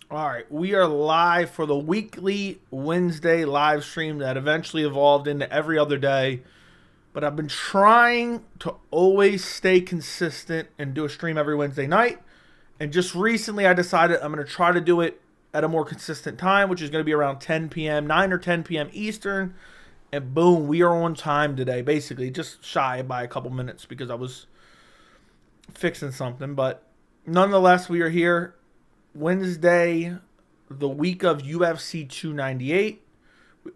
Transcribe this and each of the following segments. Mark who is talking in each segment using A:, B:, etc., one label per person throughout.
A: All right, we are live for the weekly Wednesday live stream that eventually evolved into every other day. But I've been trying to always stay consistent and do a stream every Wednesday night. And just recently I decided I'm going to try to do it at a more consistent time, which is going to be around 10 p.m., 9 or 10 p.m. Eastern. And boom, we are on time today, basically. Just shy by a couple minutes because I was fixing something. But nonetheless, we are here Wednesday, the week of UFC 298.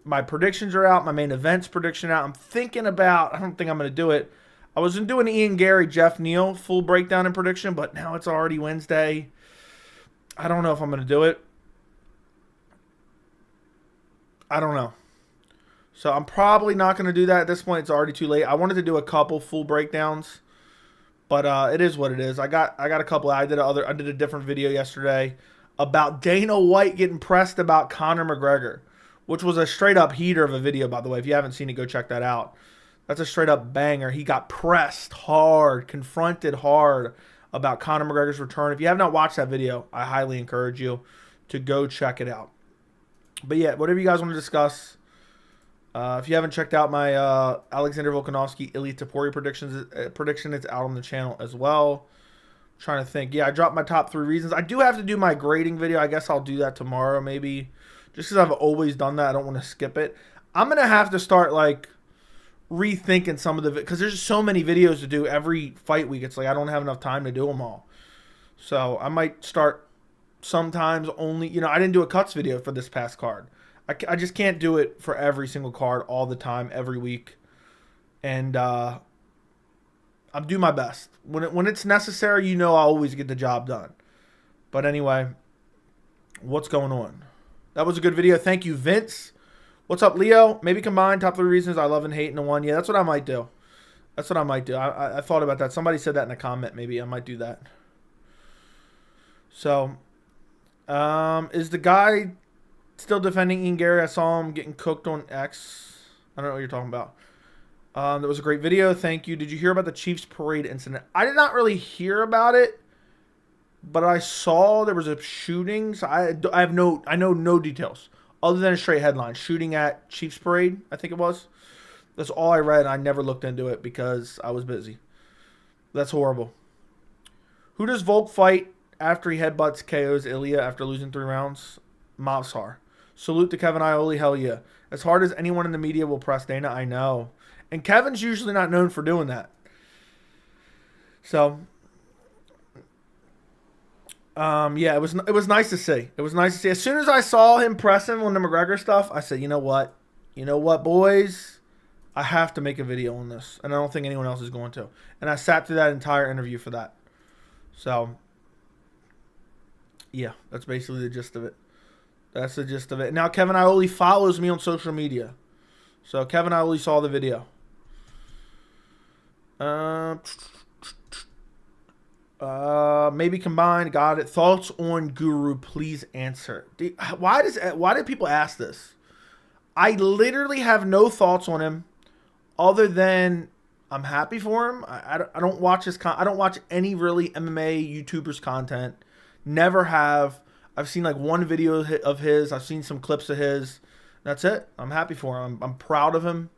A: My predictions are out. My main events prediction out. I'm thinking about, I don't think I'm going to do it. I was going to do an Ian Gary, Jeff Neal full breakdown and prediction, but now it's already Wednesday. I don't know if I'm going to do it. I don't know. So I'm probably not going to do that at this point. It's already too late. I wanted to do a couple full breakdowns, but it is what it is. I got a couple. I did a different video yesterday about Dana White getting pressed about Conor McGregor, which was a straight up heater of a video, by the way. If you haven't seen it, go check that out. That's a straight up banger. He got pressed hard, confronted hard about Conor McGregor's return. If you have not watched that video, I highly encourage you to go check it out. But yeah, whatever you guys want to discuss. If you haven't checked out my Alexander Volkanovski Elite Topuria prediction, it's out on the channel as well. I'm trying to think. Yeah, I dropped my top 3 reasons. I do have to do my grading video. I guess I'll do that tomorrow maybe. Just because I've always done that. I don't want to skip it. I'm going to have to start like rethinking some of the, because there's so many videos to do every fight week. It's like I don't have enough time to do them all. So I might start sometimes only, I didn't do a cuts video for this past card. I just can't do it for every single card all the time, every week. And I'm doing my best. When it's necessary, I'll always get the job done. But anyway, what's going on? That was a good video. Thank you, Vince. What's up, Leo? Maybe combine top 3 reasons I love and hate into one. Yeah, that's what I might do. I thought about that. Somebody said that in a comment. Maybe I might do that. So, is the guy still defending Ian Gary? I saw him getting cooked on X. I don't know what you're talking about. That was a great video. Thank you. Did you hear about the Chiefs parade incident? I did not really hear about it, but I saw there was a shooting. So I know no details other than a straight headline: shooting at Chiefs parade. I think it was. That's all I read. I never looked into it because I was busy. That's horrible. Who does Volk fight after he headbutts KOs Ilya after losing 3 rounds? Mavsar. Salute to Kevin Iole. Hell yeah. As hard as anyone in the media will press Dana, I know. And Kevin's usually not known for doing that. So, yeah, it was nice to see. It was nice to see. As soon as I saw him press him on the McGregor stuff, I said, you know what? You know what, boys? I have to make a video on this. And I don't think anyone else is going to. And I sat through that entire interview for that. So, yeah, that's basically the gist of it. That's the gist of it. Now, Kevin Iole follows me on social media. So, Kevin Iole saw the video. Maybe combined. Got it. Thoughts on Guru? Please answer. Why do people ask this? I literally have no thoughts on him, other than I'm happy for him. I don't watch I don't watch any really MMA YouTubers content. Never have. I've seen like one video of his. I've seen some clips of his. That's it. I'm happy for him. I'm proud of him.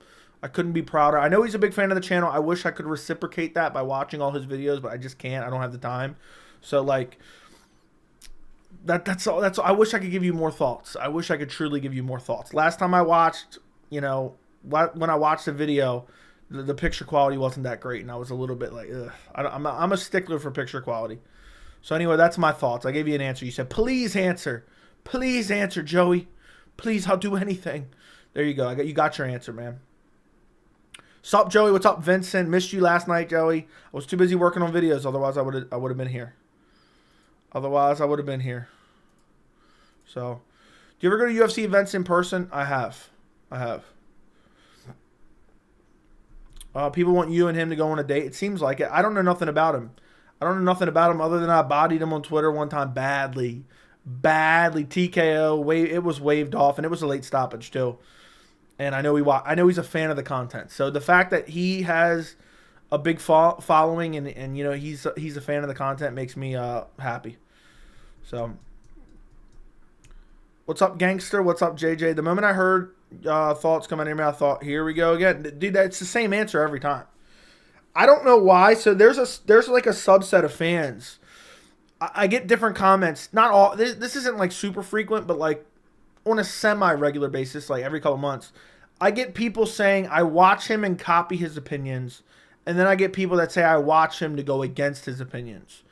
A: I couldn't be prouder. I know he's a big fan of the channel. I wish I could reciprocate that by watching all his videos, but I just can't. I don't have the time. So like that's all. I wish I could give you more thoughts. I wish I could truly give you more thoughts. Last time I watched, when I watched the video, the picture quality wasn't that great, and I was a little bit like, ugh. I'm a stickler for picture quality. So anyway, that's my thoughts. I gave you an answer. You said, please answer. Please answer, Joey. Please, I'll do anything. There you go. You got your answer, man. Sup, Joey? What's up, Vincent? Missed you last night, Joey. I was too busy working on videos. Otherwise, I would have been here. So, do you ever go to UFC events in person? I have. People want you and him to go on a date. It seems like it. I don't know nothing about him. Other than I bodied him on Twitter one time badly. TKO. It was waved off, and it was a late stoppage too. And I know he's a fan of the content. So the fact that he has a big following and he's a fan of the content makes me happy. So What's up, gangster? What's up, JJ? The moment I heard thoughts come out of your mouth, I thought, here we go again. Dude, that's the same answer every time. I don't know why. So there's like a subset of fans. I get different comments. Not all. This isn't like super frequent, but like on a semi-regular basis, like every couple months, I get people saying I watch him and copy his opinions, and then I get people that say I watch him to go against his opinions.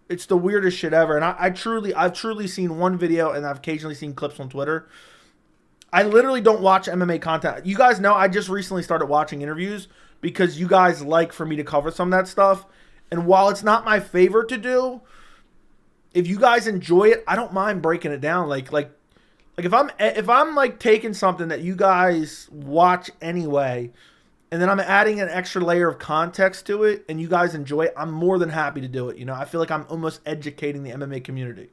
A: It's the weirdest shit ever. And I've truly seen one video, and I've occasionally seen clips on Twitter. I literally don't watch MMA content. You guys know I just recently started watching interviews because you guys like for me to cover some of that stuff. And while it's not my favorite to do, if you guys enjoy it, I don't mind breaking it down. Like if I'm like taking something that you guys watch anyway, and then I'm adding an extra layer of context to it, and you guys enjoy it, I'm more than happy to do it. You know, I feel like I'm almost educating the MMA community.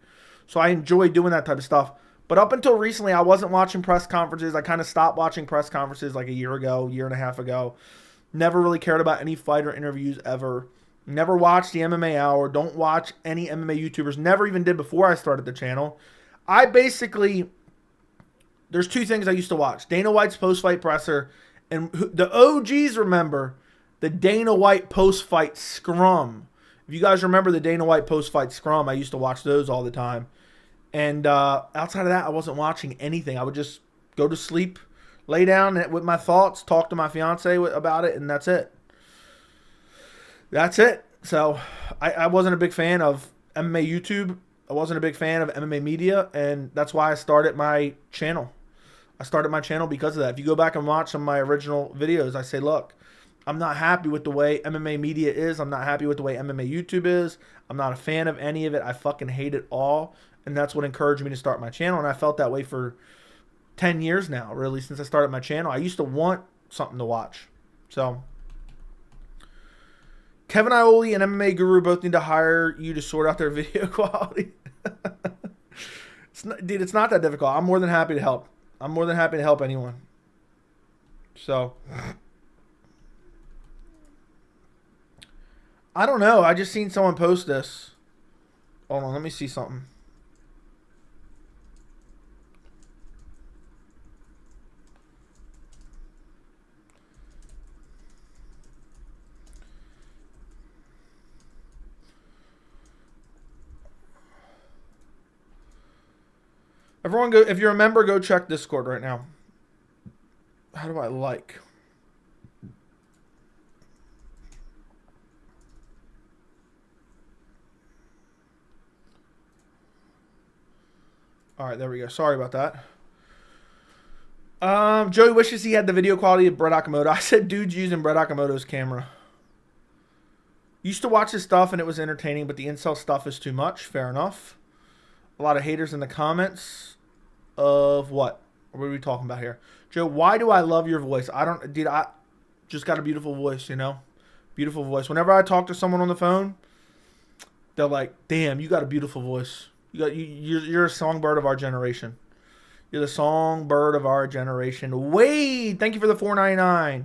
A: So I enjoy doing that type of stuff. But up until recently, I wasn't watching press conferences. I kind of stopped watching press conferences like a year and a half ago. Never really cared about any fighter interviews ever. Never watched the MMA Hour. Don't watch any MMA YouTubers. Never even did before I started the channel. I basically, there's two things I used to watch. Dana White's post-fight presser. And the OGs remember the Dana White post-fight scrum. If you guys remember the Dana White post-fight scrum, I used to watch those all the time. And outside of that, I wasn't watching anything. I would just go to sleep, lay down with my thoughts, talk to my fiance about it, and that's it. That's it. So I wasn't a big fan of MMA YouTube. I wasn't a big fan of MMA media, and that's why I started my channel. I started my channel because of that. If you go back and watch some of my original videos, I say, look, I'm not happy with the way MMA media is. I'm not happy with the way MMA YouTube is. I'm not a fan of any of it. I fucking hate it all. And that's what encouraged me to start my channel. And I felt that way for 10 years now, really, since I started my channel. I used to want something to watch. So, Kevin Ioli and MMA Guru both need to hire you to sort out their video quality. Dude, it's not that difficult. I'm more than happy to help. I'm more than happy to help anyone. So, I don't know. I just seen someone post this. Hold on, let me see something. Everyone go, if you're a member, go check Discord right now. How do I like? All right, there we go. Sorry about that. Joey wishes he had the video quality of Brett Okamoto. I said dude's using Brett Okamoto's camera. Used to watch his stuff and it was entertaining, but the incel stuff is too much. Fair enough. A lot of haters in the comments of what? What are we talking about here? Joe, why do I love your voice? I just got a beautiful voice, you know? Beautiful voice. Whenever I talk to someone on the phone, they're like, damn, you got a beautiful voice. You're a songbird of our generation. You're the songbird of our generation. Wade, thank you for the $4.99.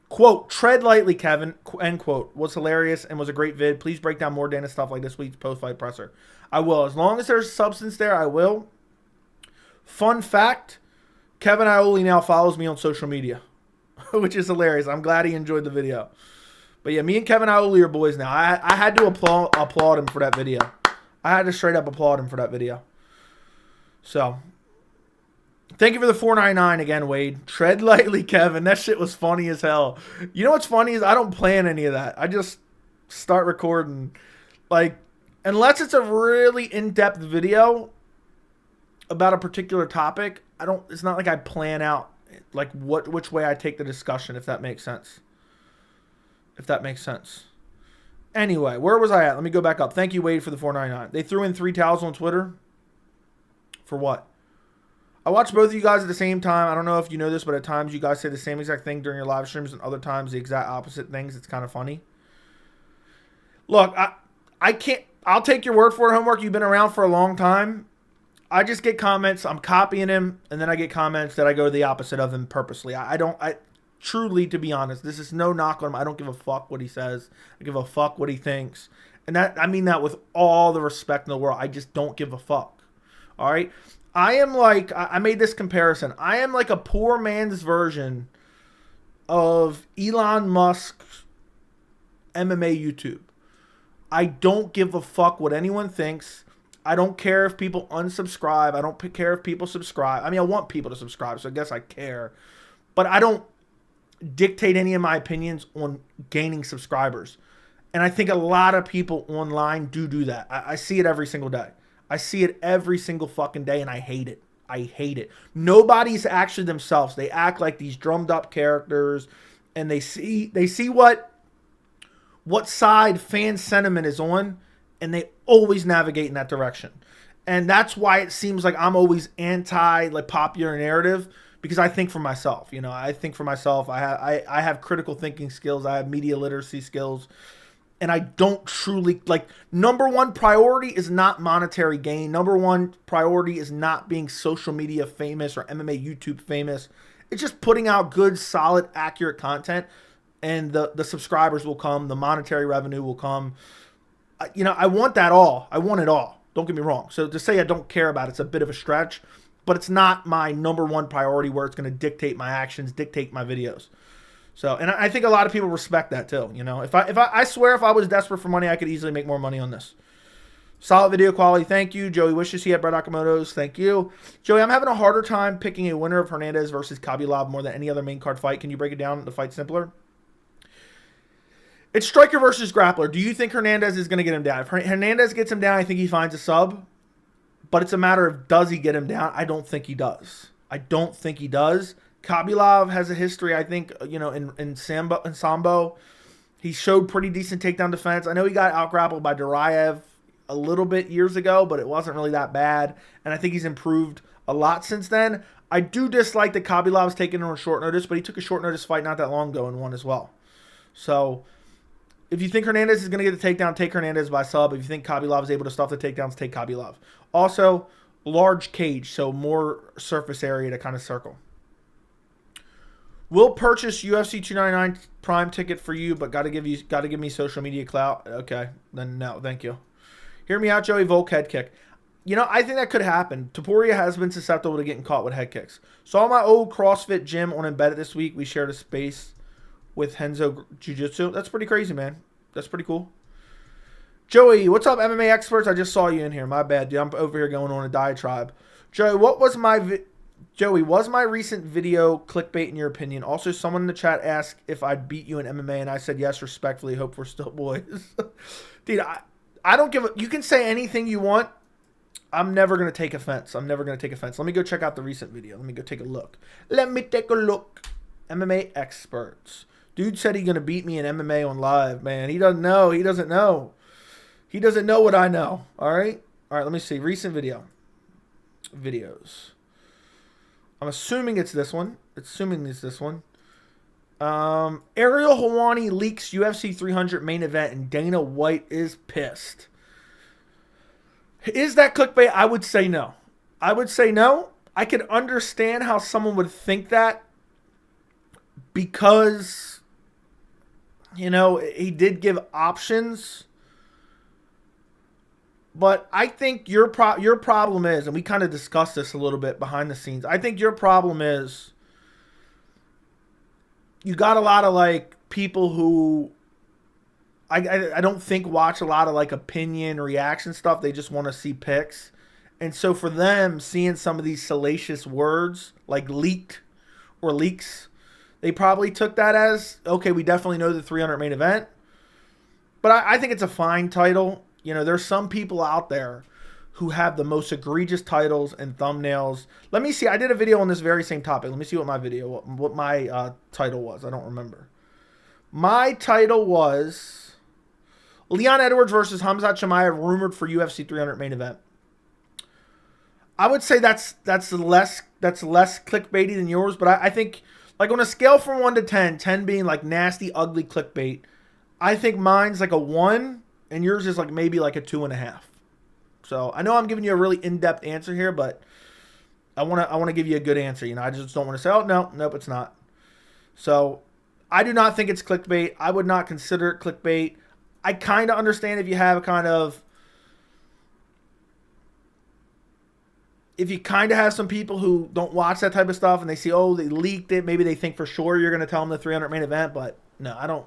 A: Quote, tread lightly, Kevin, end quote, was hilarious and was a great vid. Please break down more Dana stuff like this week's post-fight presser. I will. As long as there's substance there, I will. Fun fact, Kevin Ioli now follows me on social media, which is hilarious. I'm glad he enjoyed the video. But yeah, me and Kevin Ioli are boys now. I had to applaud him for that video. I had to straight up applaud him for that video. So, thank you for the $4.99 again, Wade. Tread lightly, Kevin. That shit was funny as hell. You know what's funny is I don't plan any of that. I just start recording. Like, unless it's a really in-depth video about a particular topic, it's not like I plan out like which way I take the discussion, if that makes sense. If that makes sense. Anyway, where was I at? Let me go back up. Thank you, Wade, for the $4.99. They threw in 3 towels on Twitter. For what? I watch both of you guys at the same time. I don't know if you know this, but at times you guys say the same exact thing during your live streams, and other times the exact opposite things. It's kind of funny. Look, I can't. I'll take your word for it, Homework. You've been around for a long time. I just get comments. I'm copying him, and then I get comments that I go the opposite of him purposely. I truly, to be honest, this is no knock on him. I don't give a fuck what he says. I give a fuck what he thinks. And that I mean that with all the respect in the world. I just don't give a fuck. All right? I am like, I made this comparison. I am like a poor man's version of Elon Musk's MMA YouTube. I don't give a fuck what anyone thinks. I don't care if people unsubscribe. I don't care if people subscribe. I mean, I want people to subscribe, so I guess I care. But I don't dictate any of my opinions on gaining subscribers. And I think a lot of people online do that. I see it every single day. I see it every single fucking day, and I hate it. I hate it. Nobody's actually themselves. They act like these drummed up characters, and they see what side fan sentiment is on, and they always navigate in that direction. And that's why it seems like I'm always anti like popular narrative, because I think for myself. You know, I think for myself. I have critical thinking skills. I have media literacy skills. And I don't truly, like, number one priority is not monetary gain. Number one priority is not being social media famous or MMA YouTube famous. It's just putting out good, solid, accurate content. And the subscribers will come. The monetary revenue will come. You know, I want that all. I want it all. Don't get me wrong. So to say I don't care about it's a bit of a stretch. But it's not my number one priority where it's going to dictate my actions, dictate my videos. So, and I think a lot of people respect that too. You know, I swear if I was desperate for money, I could easily make more money on this. Solid video quality. Thank you. Joey wishes he had Brett Okamoto's. Thank you. Joey, I'm having a harder time picking a winner of Hernandez versus Khabib more than any other main card fight. Can you break it down? The fight simpler. It's striker versus grappler. Do you think Hernandez is going to get him down? If Hernandez gets him down, I think he finds a sub. But it's a matter of, does he get him down? I don't think he does. I don't think he does. Khabib has a history, I think, you know, in Sambo. He showed pretty decent takedown defense. I know he got out-grappled by Duraev a little bit years ago, but it wasn't really that bad. And I think he's improved a lot since then. I do dislike that Khabib was taken on short notice, but he took a short notice fight not that long ago and won as well. So if you think Hernandez is going to get the takedown, take Hernandez by sub. If you think Khabib is able to stuff the takedowns, take Khabib. Also, large cage, so more surface area to kind of circle. Will purchase UFC 299 Prime ticket for you, but gotta give me social media clout. Okay, then no, thank you. Hear me out, Joey. Volk head kick. You know, I think that could happen. Topuria has been susceptible to getting caught with head kicks. Saw my old CrossFit gym on Embedded this week. We shared a space with Henzo Jiu-Jitsu. That's pretty crazy, man. That's pretty cool. Joey, what's up, MMA experts? I just saw you in here. My bad, dude. I'm over here going on a diatribe. Joey, was my recent video clickbait in your opinion? Also, someone in the chat asked if I'd beat you in MMA, and I said yes, respectfully. Hope we're still boys. Dude, I don't give a... You can say anything you want. I'm never going to take offense. I'm never going to take offense. Let me go check out the recent video. Let me go take a look. Let me take a look. MMA experts. Dude said he's going to beat me in MMA on live, man. He doesn't know. He doesn't know. He doesn't know what I know. All right? All right, let me see. Recent video. Videos. I'm assuming it's this one. Ariel Helwani leaks UFC 300 main event and Dana White is pissed. Is that clickbait? I would say no. I could understand how someone would think that because, you know, he did give options. But I think your problem is, and we kind of discussed this a little bit behind the scenes, I think your problem is you got a lot of, like, people who I don't think watch a lot of, like, opinion reaction stuff. They just want to see pics. And so for them, seeing some of these salacious words, like leaked or leaks, they probably took that as, okay, we definitely know the 300 main event. But I think it's a fine title. You know, there's some people out there who have the most egregious titles and thumbnails. Let me see. I did a video on this very same topic. Let me see what my title was. I don't remember. My title was Leon Edwards versus Khamzat Chimaev rumored for UFC 300 main event. I would say that's less clickbaity than yours, but I think, like, on a scale from 1 to 10, 10 being like nasty, ugly clickbait, I think mine's like a 1. And yours is like maybe like a 2.5. So I know I'm giving you a really in-depth answer here, but I want to give you a good answer. You know, I just don't want to say, oh no, nope, it's not. So I do not think it's clickbait. I would not consider it clickbait. I kind of understand if you have a kind of if you kind of have some people who don't watch that type of stuff and they see, oh, they leaked it, maybe they think for sure you're going to tell them the 300 main event, but no, I don't.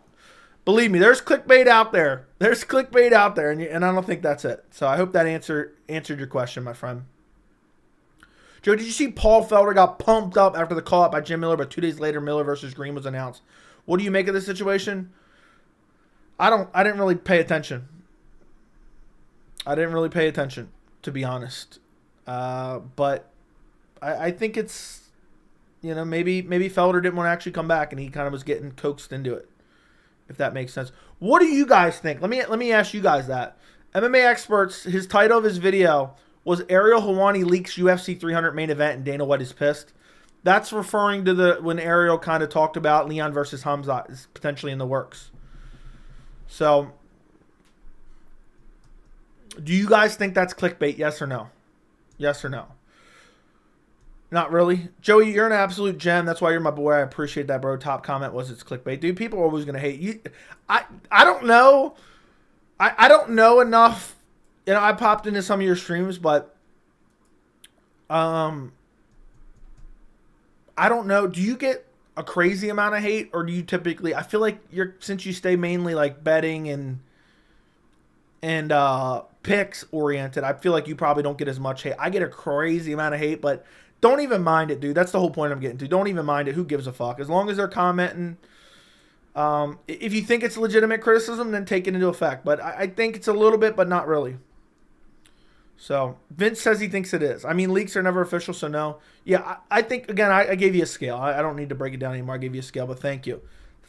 A: Believe me, there's clickbait out there. There's clickbait out there, and I don't think that's it. So I hope that answered your question, my friend. Joe, did you see Paul Felder got pumped up after the call-up by Jim Miller, but 2 days later Miller versus Green was announced? What do you make of this situation? I didn't really pay attention. I didn't really pay attention, to be honest. But I think it's, maybe Felder didn't want to actually come back, and he kind of was getting coaxed into it, if that makes sense. What do you guys think? Let me ask you guys that. MMA experts, his title of his video was Ariel Helwani leaks UFC 300 main event and Dana White is pissed. That's referring to when Ariel kind of talked about Leon versus Hamzat is potentially in the works. So, do you guys think that's clickbait? Yes or no? Yes or no? Not really. Joey, you're an absolute gem. That's why you're my boy. I appreciate that, bro. Top comment was it's clickbait. Dude, people are always going to hate you. I don't know. I don't know enough. I popped into some of your streams, but I don't know. Do you get a crazy amount of hate, or do you typically, I feel like since you stay mainly like betting and picks oriented, I feel like you probably don't get as much hate. I get a crazy amount of hate, but don't even mind it, dude. That's the whole point I'm getting to. Don't even mind it. Who gives a fuck? As long as they're commenting. If you think it's legitimate criticism, then take it into effect. But I think it's a little bit, but not really. So, Vince says he thinks it is. I mean, leaks are never official, so no. Yeah, I think, again, I gave you a scale. I don't need to break it down anymore. I gave you a scale, but thank you.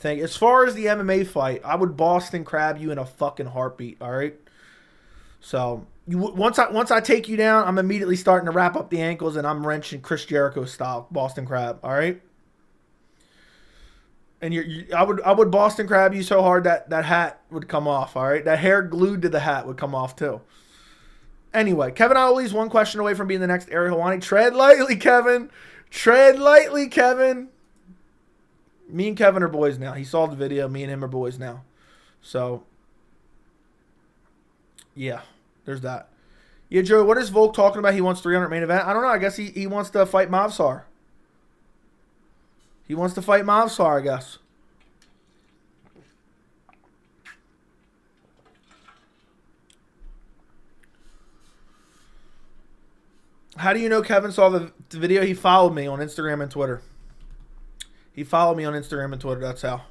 A: As far as the MMA fight, I would Boston crab you in a fucking heartbeat, all right? So, once I take you down, I'm immediately starting to wrap up the ankles, and I'm wrenching Chris Jericho style Boston crab, all right? And I would Boston crab you so hard that hat would come off, all right? That hair glued to the hat would come off, too. Anyway, Kevin Ali's one question away from being the next Ariel Helwani. Tread lightly, Kevin. Tread lightly, Kevin. Me and Kevin are boys now. He saw the video. Me and him are boys now. So, yeah, there's that. Yeah, Joe, what is Volk talking about? He wants 300 main event. I don't know. I guess he wants to fight Mavsar. He wants to fight Mavsar, I guess. How do you know Kevin saw the video? He followed me on Instagram and Twitter. He followed me on Instagram and Twitter. That's how.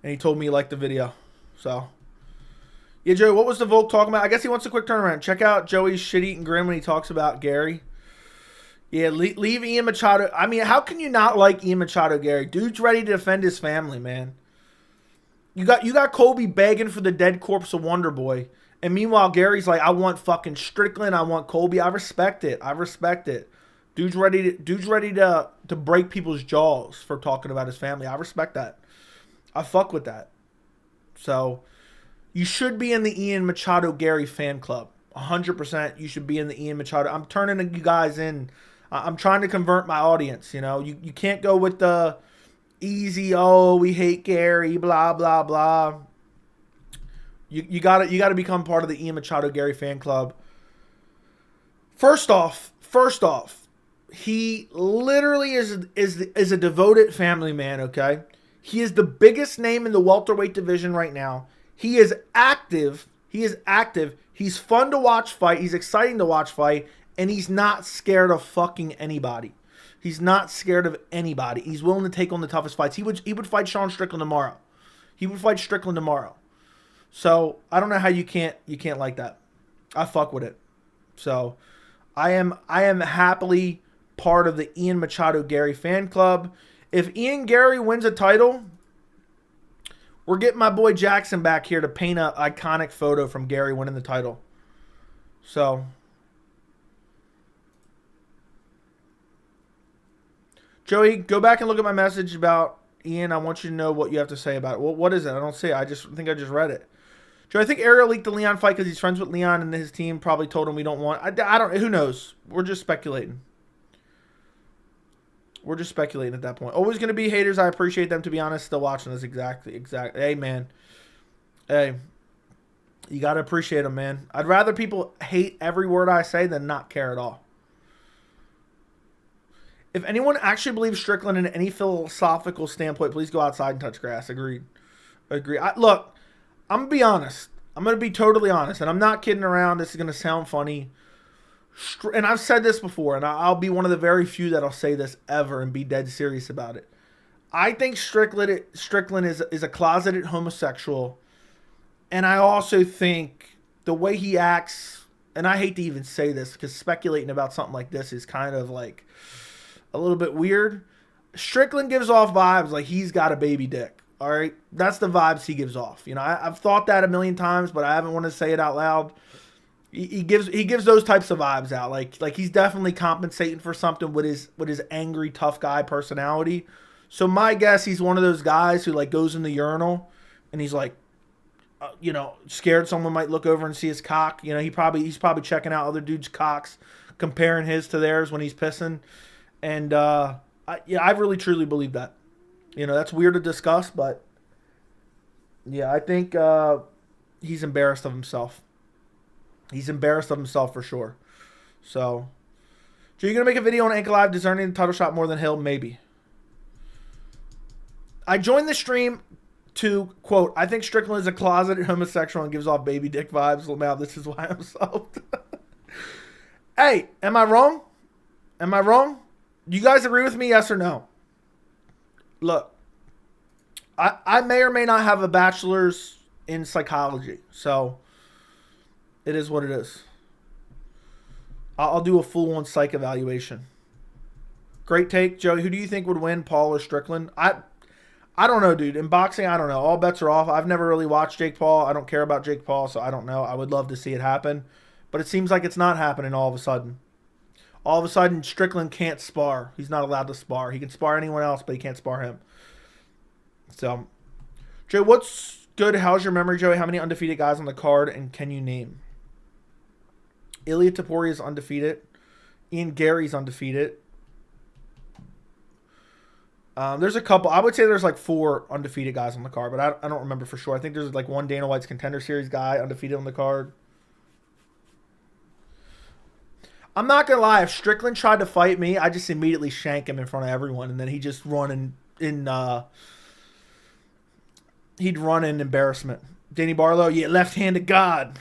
A: And he told me he liked the video. So, yeah, Joey, what was the Volk talking about? I guess he wants a quick turnaround. Check out Joey's shit-eating grin when he talks about Gary. Yeah, leave Ian Machado. I mean, how can you not like Ian Machado, Gary? Dude's ready to defend his family, man. You got Colby begging for the dead corpse of Wonder Boy. And meanwhile, Gary's like, I want fucking Strickland. I want Colby. I respect it. Dude's ready to break people's jaws for talking about his family. I respect that. I fuck with that. So, you should be in the Ian Machado Gary fan club. 100% you should be in the Ian Machado. I'm turning you guys in. I'm trying to convert my audience, You can't go with the easy, oh, we hate Gary, blah, blah, blah. You gotta become part of the Ian Machado Gary fan club. First off, he literally is a devoted family man, okay? He is the biggest name in the welterweight division right now. He is active. He's fun to watch fight. He's exciting to watch fight. And he's not scared of fucking anybody. He's not scared of anybody. He's willing to take on the toughest fights. He would fight Sean Strickland tomorrow. So I don't know how you can't like that. I fuck with it. So I am happily part of the Ian Machado Gary fan club. If Ian Gary wins a title, we're getting my boy Jackson back here to paint an iconic photo from Gary winning the title. So, Joey, go back and look at my message about Ian. I want you to know what you have to say about it. Well, what is it? I don't see it. I think I just read it. Joe, I think Ariel leaked the Leon fight because he's friends with Leon and his team probably told him we don't want. I don't. Who knows? We're just speculating. We're just speculating at that point. Always going to be haters. I appreciate them, to be honest. Still watching this. Exactly. Hey, man. Hey. You got to appreciate them, man. I'd rather people hate every word I say than not care at all. If anyone actually believes Strickland in any philosophical standpoint, please go outside and touch grass. Agreed. Look, I'm going to be honest. I'm going to be totally honest, and I'm not kidding around. This is going to sound funny. And I've said this before, and I'll be one of the very few that'll say this ever and be dead serious about it. I think Strickland is a closeted homosexual, and I also think the way he acts, and I hate to even say this because speculating about something like this is kind of like a little bit weird. Strickland gives off vibes like he's got a baby dick. All right, that's the vibes he gives off. You know, I've thought that a million times, but I haven't wanted to say it out loud. He gives those types of vibes out, like he's definitely compensating for something with his angry tough guy personality. So my guess, he's one of those guys who like goes in the urinal and he's like, scared someone might look over and see his cock. You know, he's probably checking out other dudes' cocks, comparing his to theirs when he's pissing, and I really truly believe that. You know, that's weird to discuss, but yeah, I think he's embarrassed of himself. He's embarrassed of himself for sure. So, are you going to make a video on Ankalaev deserving the title shot more than Hill? Maybe. I joined the stream to, quote, I think Strickland is a closeted homosexual and gives off baby dick vibes. Now, this is why I'm soft. Hey, am I wrong? Am I wrong? Do you guys agree with me, yes or no? Look, I may or may not have a bachelor's in psychology, so it is what it is. I'll do a full-on psych evaluation. Great take, Joey. Who do you think would win, Paul or Strickland? I don't know, dude. In boxing, I don't know. All bets are off. I've never really watched Jake Paul. I don't care about Jake Paul, so I don't know. I would love to see it happen, but it seems like it's not happening all of a sudden. All of a sudden, Strickland can't spar. He's not allowed to spar. He can spar anyone else, but he can't spar him. So, Joe, what's good? How's your memory, Joey? How many undefeated guys on the card, and can you name? Ilya Topuria is undefeated. Ian Gary's undefeated. There's a couple. I would say there's like 4 undefeated guys on the card, but I don't remember for sure. I think there's like one Dana White's Contender Series guy undefeated on the card. I'm not going to lie. If Strickland tried to fight me, I just immediately shank him in front of everyone, and then he'd just run he'd run in embarrassment. Danny Barlow, yeah, left-handed God.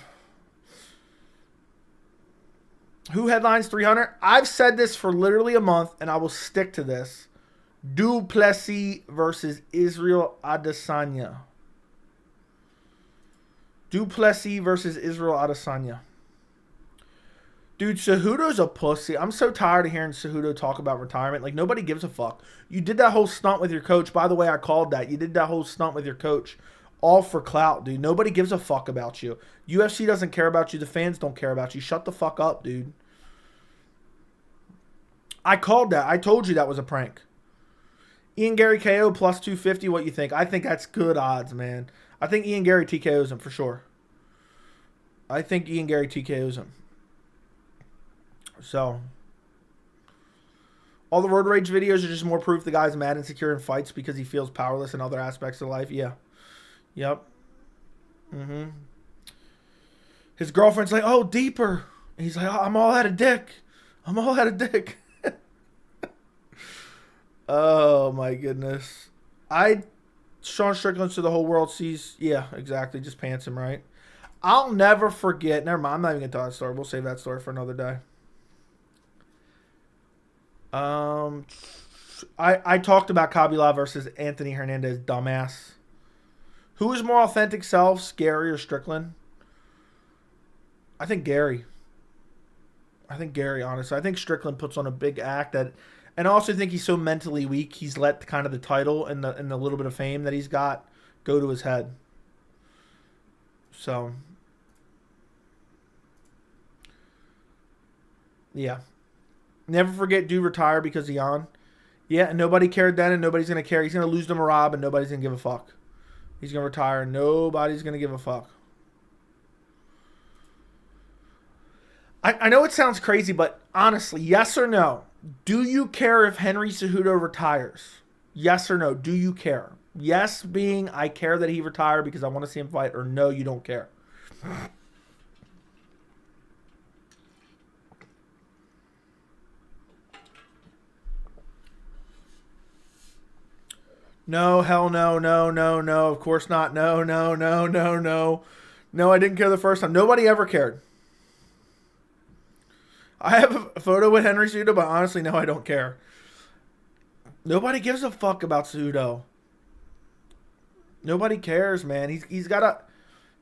A: Who headlines 300? I've said this for literally a month, and I will stick to this. Du Plessis versus Israel Adesanya. Du Plessis versus Israel Adesanya. Dude, Cejudo's a pussy. I'm so tired of hearing Cejudo talk about retirement. Like, nobody gives a fuck. You did that whole stunt with your coach. By the way, I called that. You did that whole stunt with your coach. All for clout, dude. Nobody gives a fuck about you. UFC doesn't care about you. The fans don't care about you. Shut the fuck up, dude. I called that. I told you that was a prank. Ian Gary KO plus 250. What you think? I think that's good odds, man. I think Ian Gary TKOs him for sure. I think Ian Gary TKOs him. So, all the road rage videos are just more proof the guy's mad and insecure in fights because he feels powerless in other aspects of life. Yeah. Yep. His girlfriend's like, oh, deeper. And he's like, oh, I'm all out of dick. I'm all out of dick. Oh, my goodness. Sean Strickland so the whole world sees. Yeah, exactly. Just pants him, right? I'll never forget. Never mind. I'm not even going to tell that story. We'll save that story for another day. I talked about Kabila versus Anthony Hernandez, dumbass. Who is more authentic selves, Gary or Strickland? I think Gary. Honestly. I think Strickland puts on a big act and I also think he's so mentally weak. He's let kind of the title and the little bit of fame that he's got go to his head. So, yeah. Never forget, dude, retire because of Jan. Yeah, and nobody cared then, and nobody's going to care. He's going to lose to Marab, and nobody's going to give a fuck. He's going to retire, and nobody's going to give a fuck. I know it sounds crazy, but honestly, yes or no? Do you care if Henry Cejudo retires? Yes or no? Do you care? Yes being, I care that he retired because I want to see him fight, or no, you don't care. No, hell no, no, no, no. Of course not. No, no, no, no, no. No, I didn't care the first time. Nobody ever cared. I have a photo with Henry Cejudo, but honestly, no, I don't care. Nobody gives a fuck about Cejudo. Nobody cares, man. He's got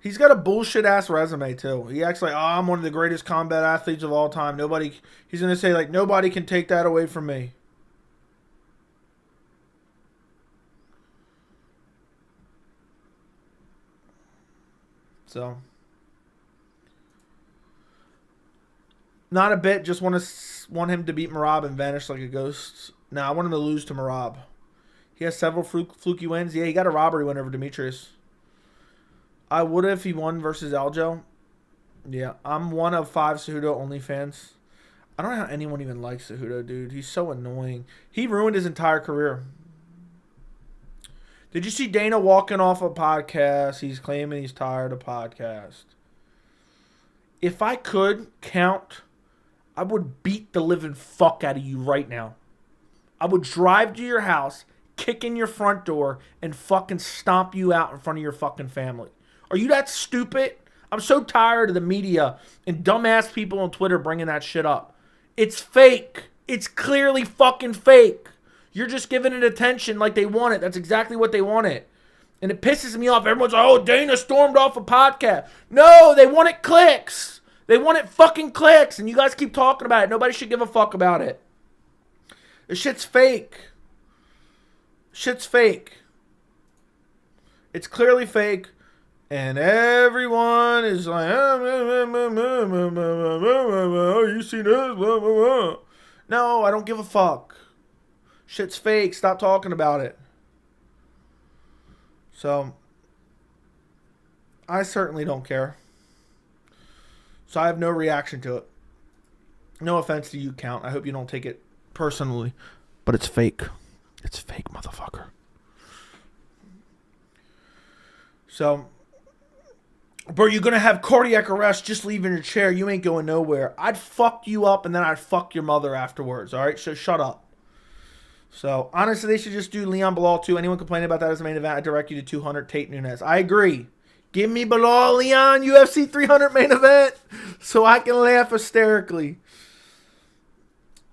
A: a bullshit ass resume too. He acts like, oh, I'm one of the greatest combat athletes of all time. He's gonna say like, nobody can take that away from me. So, not a bit. Just want him to beat Merab and vanish like a ghost. No, I want him to lose to Merab. He has several fluky wins. Yeah, he got a robbery win over Demetrius. I would if he won versus Aljo. Yeah, I'm one of 5 Cejudo only fans. I don't know how anyone even likes Cejudo, dude. He's so annoying. He ruined his entire career. Did you see Dana walking off a podcast? He's claiming he's tired of podcasts. If I could count, I would beat the living fuck out of you right now. I would drive to your house, kick in your front door, and fucking stomp you out in front of your fucking family. Are you that stupid? I'm so tired of the media and dumbass people on Twitter bringing that shit up. It's fake. It's clearly fucking fake. You're just giving it attention like they want it. That's exactly what they wanted. And it pisses me off. Everyone's like, oh, Dana stormed off a podcast. No, they wanted clicks. They wanted fucking clicks. And you guys keep talking about it. Nobody should give a fuck about it. This shit's fake. Shit's fake. It's clearly fake. And everyone is like, oh, you see this? No, I don't give a fuck. Shit's fake. Stop talking about it. So, I certainly don't care. So I have no reaction to it. No offense to you, Count. I hope you don't take it personally. But it's fake. It's fake, motherfucker. So, bro, you're going to have cardiac arrest just leaving your chair. You ain't going nowhere. I'd fuck you up and then I'd fuck your mother afterwards, all right? So shut up. So, honestly, they should just do Leon Bilal, too. Anyone complaining about that as a main event, I direct you to 200 Tate Nunes. I agree. Give me Bilal, Leon, UFC 300 main event so I can laugh hysterically.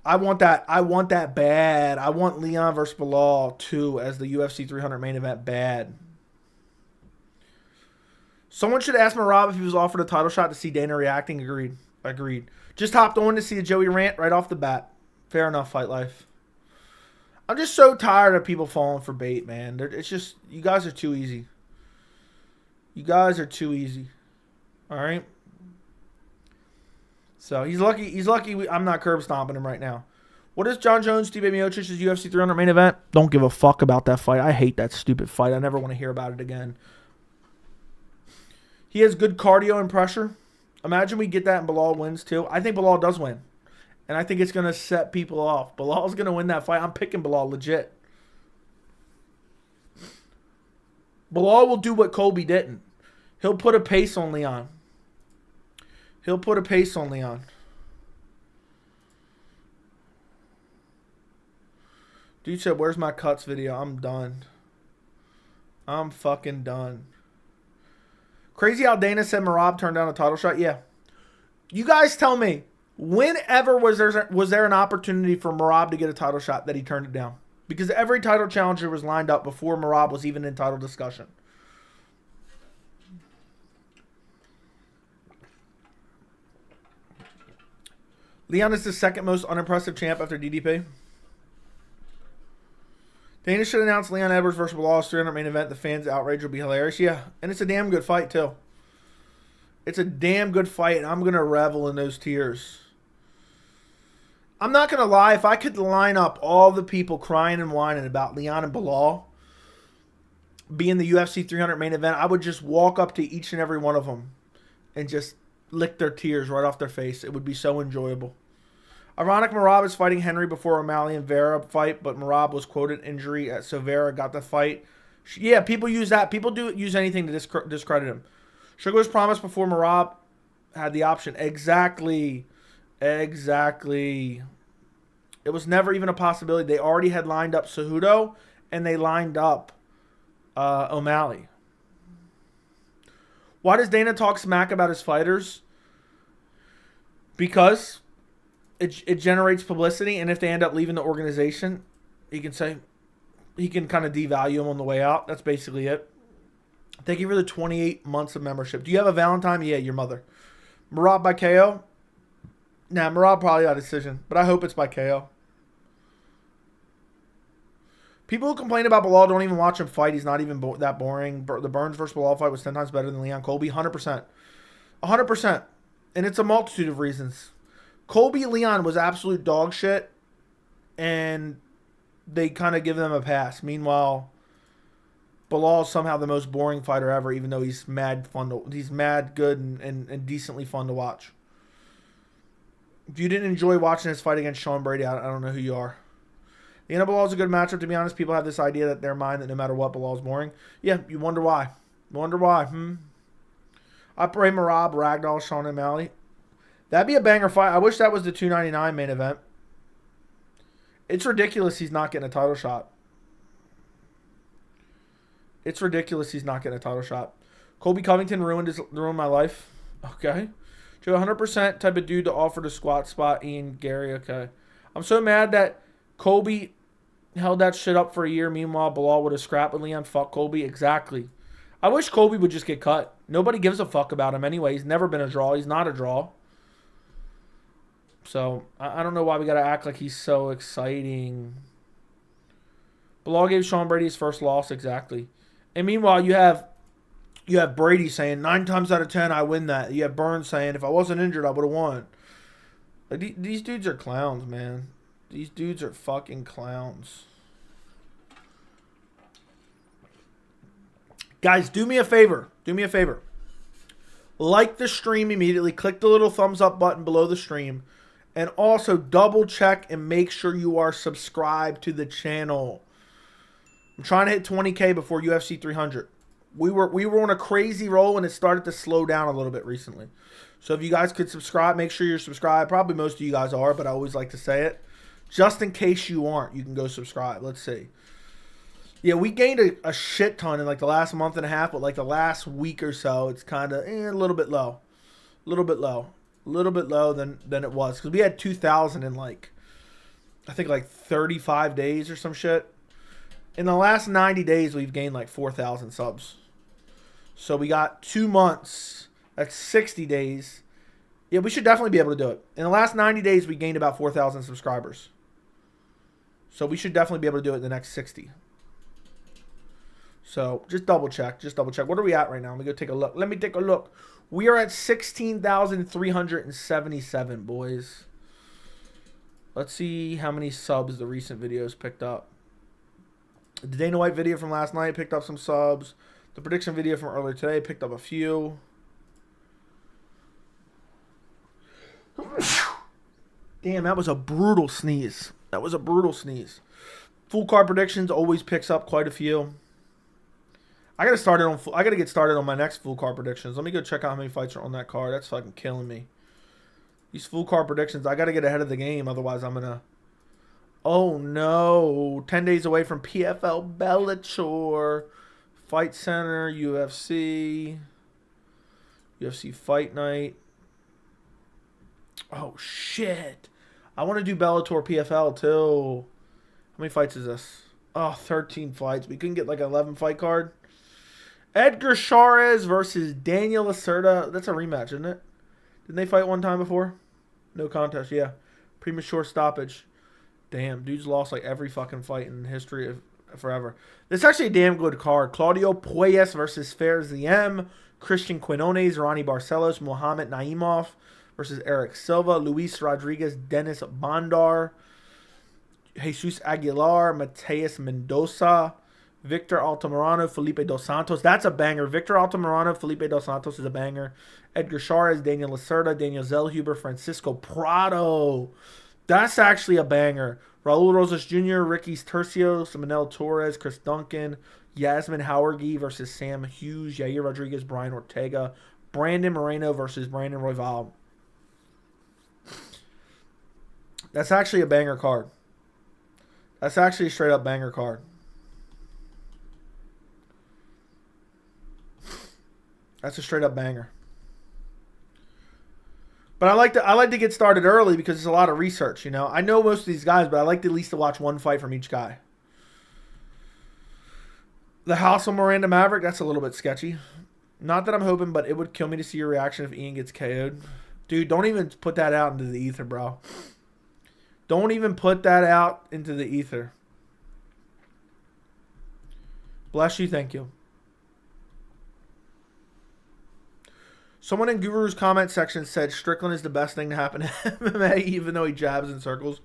A: I want that. I want that bad. I want Leon versus Bilal, too, as the UFC 300 main event bad. Someone should ask Merab if he was offered a title shot to see Dana reacting. Agreed. Agreed. Just hopped on to see the Joey rant right off the bat. Fair enough, Fight Life. I'm just so tired of people falling for bait, man. It's just, you guys are too easy. You guys are too easy. All right? So, he's lucky I'm not curb stomping him right now. What is John Jones, Steve Miocic's UFC 300 main event? Don't give a fuck about that fight. I hate that stupid fight. I never want to hear about it again. He has good cardio and pressure. Imagine we get that and Bilal wins too. I think Bilal does win. And I think it's going to set people off. Bilal's going to win that fight. I'm picking Bilal legit. Bilal will do what Colby didn't. He'll put a pace on Leon. He'll put a pace on Leon. Dude said, where's my cuts video? I'm done. I'm fucking done. Crazy how Dana said Merab turned down a title shot. Yeah. You guys tell me. Whenever was there an opportunity for Merab to get a title shot that he turned it down? Because every title challenger was lined up before Merab was even in title discussion. Leon is the second most unimpressive champ after DDP. Dana should announce Leon Edwards versus Bilal's 300 main event. The fans' outrage will be hilarious. Yeah, and it's a damn good fight, too. It's a damn good fight, and I'm going to revel in those tears. I'm not going to lie. If I could line up all the people crying and whining about Leon and Bilal being the UFC 300 main event, I would just walk up to each and every one of them and just lick their tears right off their face. It would be so enjoyable. Ironic, Merab is fighting Henry before O'Malley and Vera fight, but Merab was quoted injury, so Vera got the fight. Yeah, people use that. People do use anything to discredit him. Sugar was promised before Merab had the option. Exactly. Exactly. It was never even a possibility. They already had lined up Cejudo and they lined up O'Malley. Why does Dana talk smack about his fighters? Because it generates publicity, and if they end up leaving the organization, he can kind of devalue them on the way out. That's basically it. Thank you for the 28 months of membership. Do you have a Valentine? Yeah, your mother. Merab by KO? Nah, Merab probably got a decision, but I hope it's by KO. People who complain about Bilal don't even watch him fight. He's not even that boring. The Burns versus Bilal fight was 10 times better than Leon Colby. 100%. 100%. And it's a multitude of reasons. Colby Leon was absolute dog shit, and they kind of give them a pass. Meanwhile, Bilal is somehow the most boring fighter ever, even though he's mad good and decently fun to watch. If you didn't enjoy watching his fight against Sean Brady, I don't know who you are. The end of Bilal is a good matchup, to be honest. People have this idea that their mind that no matter what, Bilal is boring. Yeah, you wonder why. I pray Merab, Ragdoll, Sean O'Malley. That'd be a banger fight. I wish that was the $299 main event. It's ridiculous he's not getting a title shot. It's ridiculous he's not getting a title shot. Colby Covington ruined my life. Okay. Joe, 100% type of dude to offer the squat spot. Ian Gary. Okay. I'm so mad that Colby held that shit up for a year. Meanwhile, Bilal would have scrapped with Leon. Fuck Colby. Exactly. I wish Colby would just get cut. Nobody gives a fuck about him anyway. He's never been a draw. He's not a draw. So, I don't know why we got to act like he's so exciting. Bilal gave Sean Brady his first loss. Exactly. And meanwhile, you have Brady saying 9 times out of 10 I win that. You have Burns saying if I wasn't injured I would have won. Like, these dudes are clowns, man. These dudes are fucking clowns. Guys, do me a favor. Like the stream immediately. Click the little thumbs up button below the stream. And also double check and make sure you are subscribed to the channel. I'm trying to hit 20K before UFC 300. We were on a crazy roll and it started to slow down a little bit recently. So if you guys could subscribe, make sure you're subscribed. Probably most of you guys are, but I always like to say it. Just in case you aren't, you can go subscribe. Let's see. Yeah, we gained a shit ton in like the last month and a half, but like the last week or so, it's kind of a little bit low. A little bit low than it was. Because we had 2,000 in like, I think like 35 days or some shit. In the last 90 days, we've gained like 4,000 subs. So we got 2 months. That's 60 days. Yeah, we should definitely be able to do it. In the last 90 days, we gained about 4,000 subscribers. So we should definitely be able to do it in the next 60. So just double check. What are we at right now? Let me go take a look. Let me take a look. We are at 16,377, boys. Let's see how many subs the recent videos picked up. The Dana White video from last night picked up some subs. The prediction video from earlier today picked up a few. Damn, that was a brutal sneeze. Full card predictions always picks up quite a few. I gotta get started on my next full card predictions. Let me go check out how many fights are on that card. That's fucking killing me. These full card predictions, I gotta get ahead of the game. Otherwise, I'm gonna... Oh, no. 10 days away from PFL Bellator. Fight Center, UFC Fight Night. Oh, shit. I want to do Bellator PFL, too. How many fights is this? Oh, 13 fights. We couldn't get like an 11 fight card. Edgar Chairez versus Daniel Lacerda. That's a rematch, isn't it? Didn't they fight one time before? No contest, yeah. Premature stoppage. Damn, dude's lost like every fucking fight in history of forever. This is actually a damn good card. Claudio Puelles versus Fair Ziem. Christian Quinones, Ronnie Barcelos, Mohamed Naimov versus Eric Silva. Luis Rodriguez, Dennis Bondar. Jesus Aguilar, Mateus Mendoza. Victor Altamirano, Felipe Dos Santos. That's a banger. Victor Altamirano, Felipe Dos Santos is a banger. Edgar Chairez, Daniel Lacerda, Daniel Zellhuber, Francisco Prado. That's actually a banger. Raul Rosas Jr., Ricky Tercios, Manel Torres, Chris Duncan, Yasmin Howergy versus Sam Hughes, Yair Rodriguez, Brian Ortega, Brandon Moreno versus Brandon Royval. That's actually a banger card. That's actually a straight up banger card. That's a straight up banger. But I like to get started early because there's a lot of research, you know. I know most of these guys, but I like at least to watch one fight from each guy. The House of Miranda Maverick, that's a little bit sketchy. Not that I'm hoping, but it would kill me to see your reaction if Ian gets KO'd. Dude, don't even put that out into the ether, bro. Don't even put that out into the ether. Bless you, thank you. Someone in Guru's comment section said Strickland is the best thing to happen to MMA, even though he jabs in circles.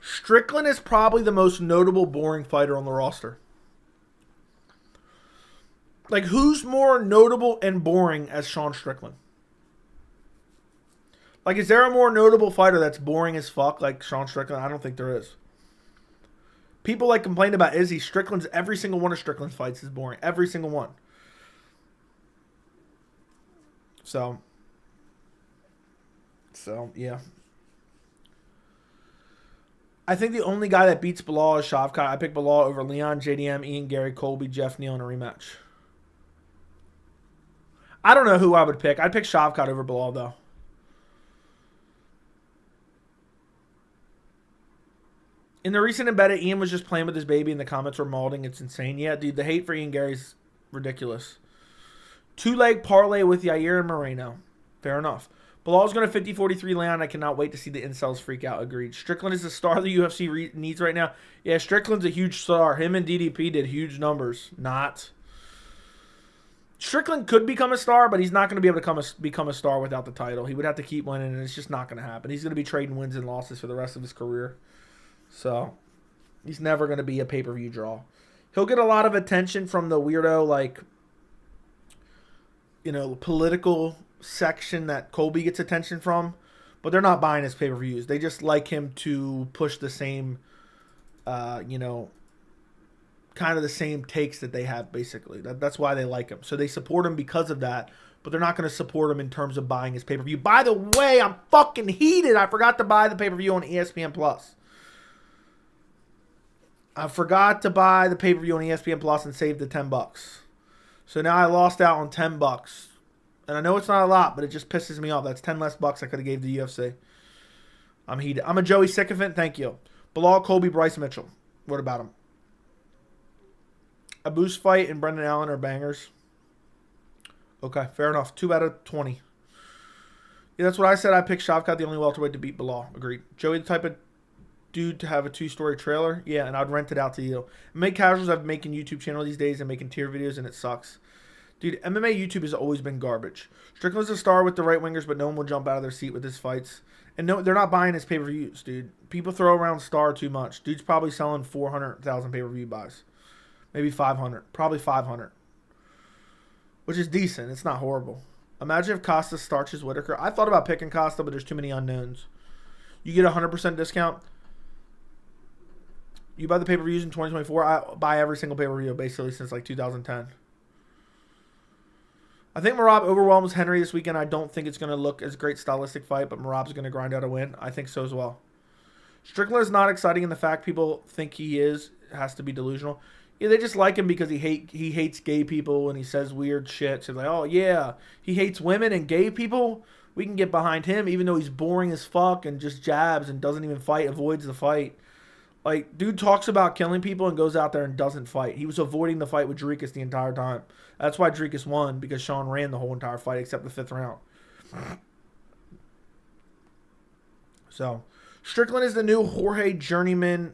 A: Strickland is probably the most notable boring fighter on the roster. Like, who's more notable and boring as Sean Strickland? Like, is there a more notable fighter that's boring as fuck like Sean Strickland? I don't think there is. People like complain about Izzy. Strickland's, every single one of Strickland's fights is boring. Every single one. So yeah. I think the only guy that beats Bilal is Shavkat. I pick Bilal over Leon, JDM, Ian, Gary, Colby, Jeff Neal in a rematch. I don't know who I would pick. I'd pick Shavkat over Bilal, though. In the recent embedded, Ian was just playing with his baby and the comments were molding. It's insane. Yeah, dude, the hate for Ian Gary's ridiculous. 2-leg parlay with Yair and Moreno. Fair enough. Bilal's going to 50-43 Leon. I cannot wait to see the incels freak out. Agreed. Strickland is the star the UFC needs right now. Yeah, Strickland's a huge star. Him and DDP did huge numbers. Not. Strickland could become a star, but he's not going to be able to become a star without the title. He would have to keep winning, and it's just not going to happen. He's going to be trading wins and losses for the rest of his career. So, he's never going to be a pay-per-view draw. He'll get a lot of attention from the weirdo, like, you know, political section that Colby gets attention from, but they're not buying his pay-per-views. They just like him to push the same, you know, kind of the same takes that they have, basically. That's why they like him. So they support him because of that, but they're not going to support him in terms of buying his pay-per-view. By the way, I'm fucking heated. I forgot to buy the pay-per-view on ESPN Plus. I forgot to buy the pay-per-view on ESPN Plus and save the $10. So now I lost out on $10. And I know it's not a lot, but it just pisses me off. That's 10 less bucks I could have gave the UFC. I'm heated. I'm a Joey sycophant. Thank you. Bilal, Colby, Bryce Mitchell. What about him? A Boost fight and Brendan Allen are bangers. Okay, fair enough. 2 out of 20. Yeah, that's what I said. I picked Shavkat, the only welterweight to beat Bilal. Agreed. Joey, the type of dude to have a 2-story trailer. Yeah, and I'd rent it out to you. MMA casuals have making YouTube channel these days and making tier videos, and it sucks. Dude, MMA YouTube has always been garbage. Strickland's a star with the right wingers, but no one will jump out of their seat with his fights. And no, they're not buying his pay-per-views, dude. People throw around star too much. Dude's probably selling 400,000 pay-per-view buys. Maybe 500. Probably 500. Which is decent. It's not horrible. Imagine if Costa starches Whitaker. I thought about picking Costa, but there's too many unknowns. You get a 100% discount. You buy the pay-per-views in 2024. I buy every single pay-per-view basically since like 2010. I think Merab overwhelms Henry this weekend. I don't think it's going to look as great stylistic fight, but Merab's going to grind out a win. I think so as well. Strickland is not exciting in the fact people think he is. It has to be delusional. Yeah, they just like him because he hates gay people and he says weird shit. So like, oh yeah, he hates women and gay people. We can get behind him even though he's boring as fuck and just jabs and doesn't even fight, avoids the fight. Like, dude talks about killing people and goes out there and doesn't fight. He was avoiding the fight with Dricus the entire time. That's why Dricus won, because Sean ran the whole entire fight except the 5th round. So, Strickland is the new Jorge Journeyman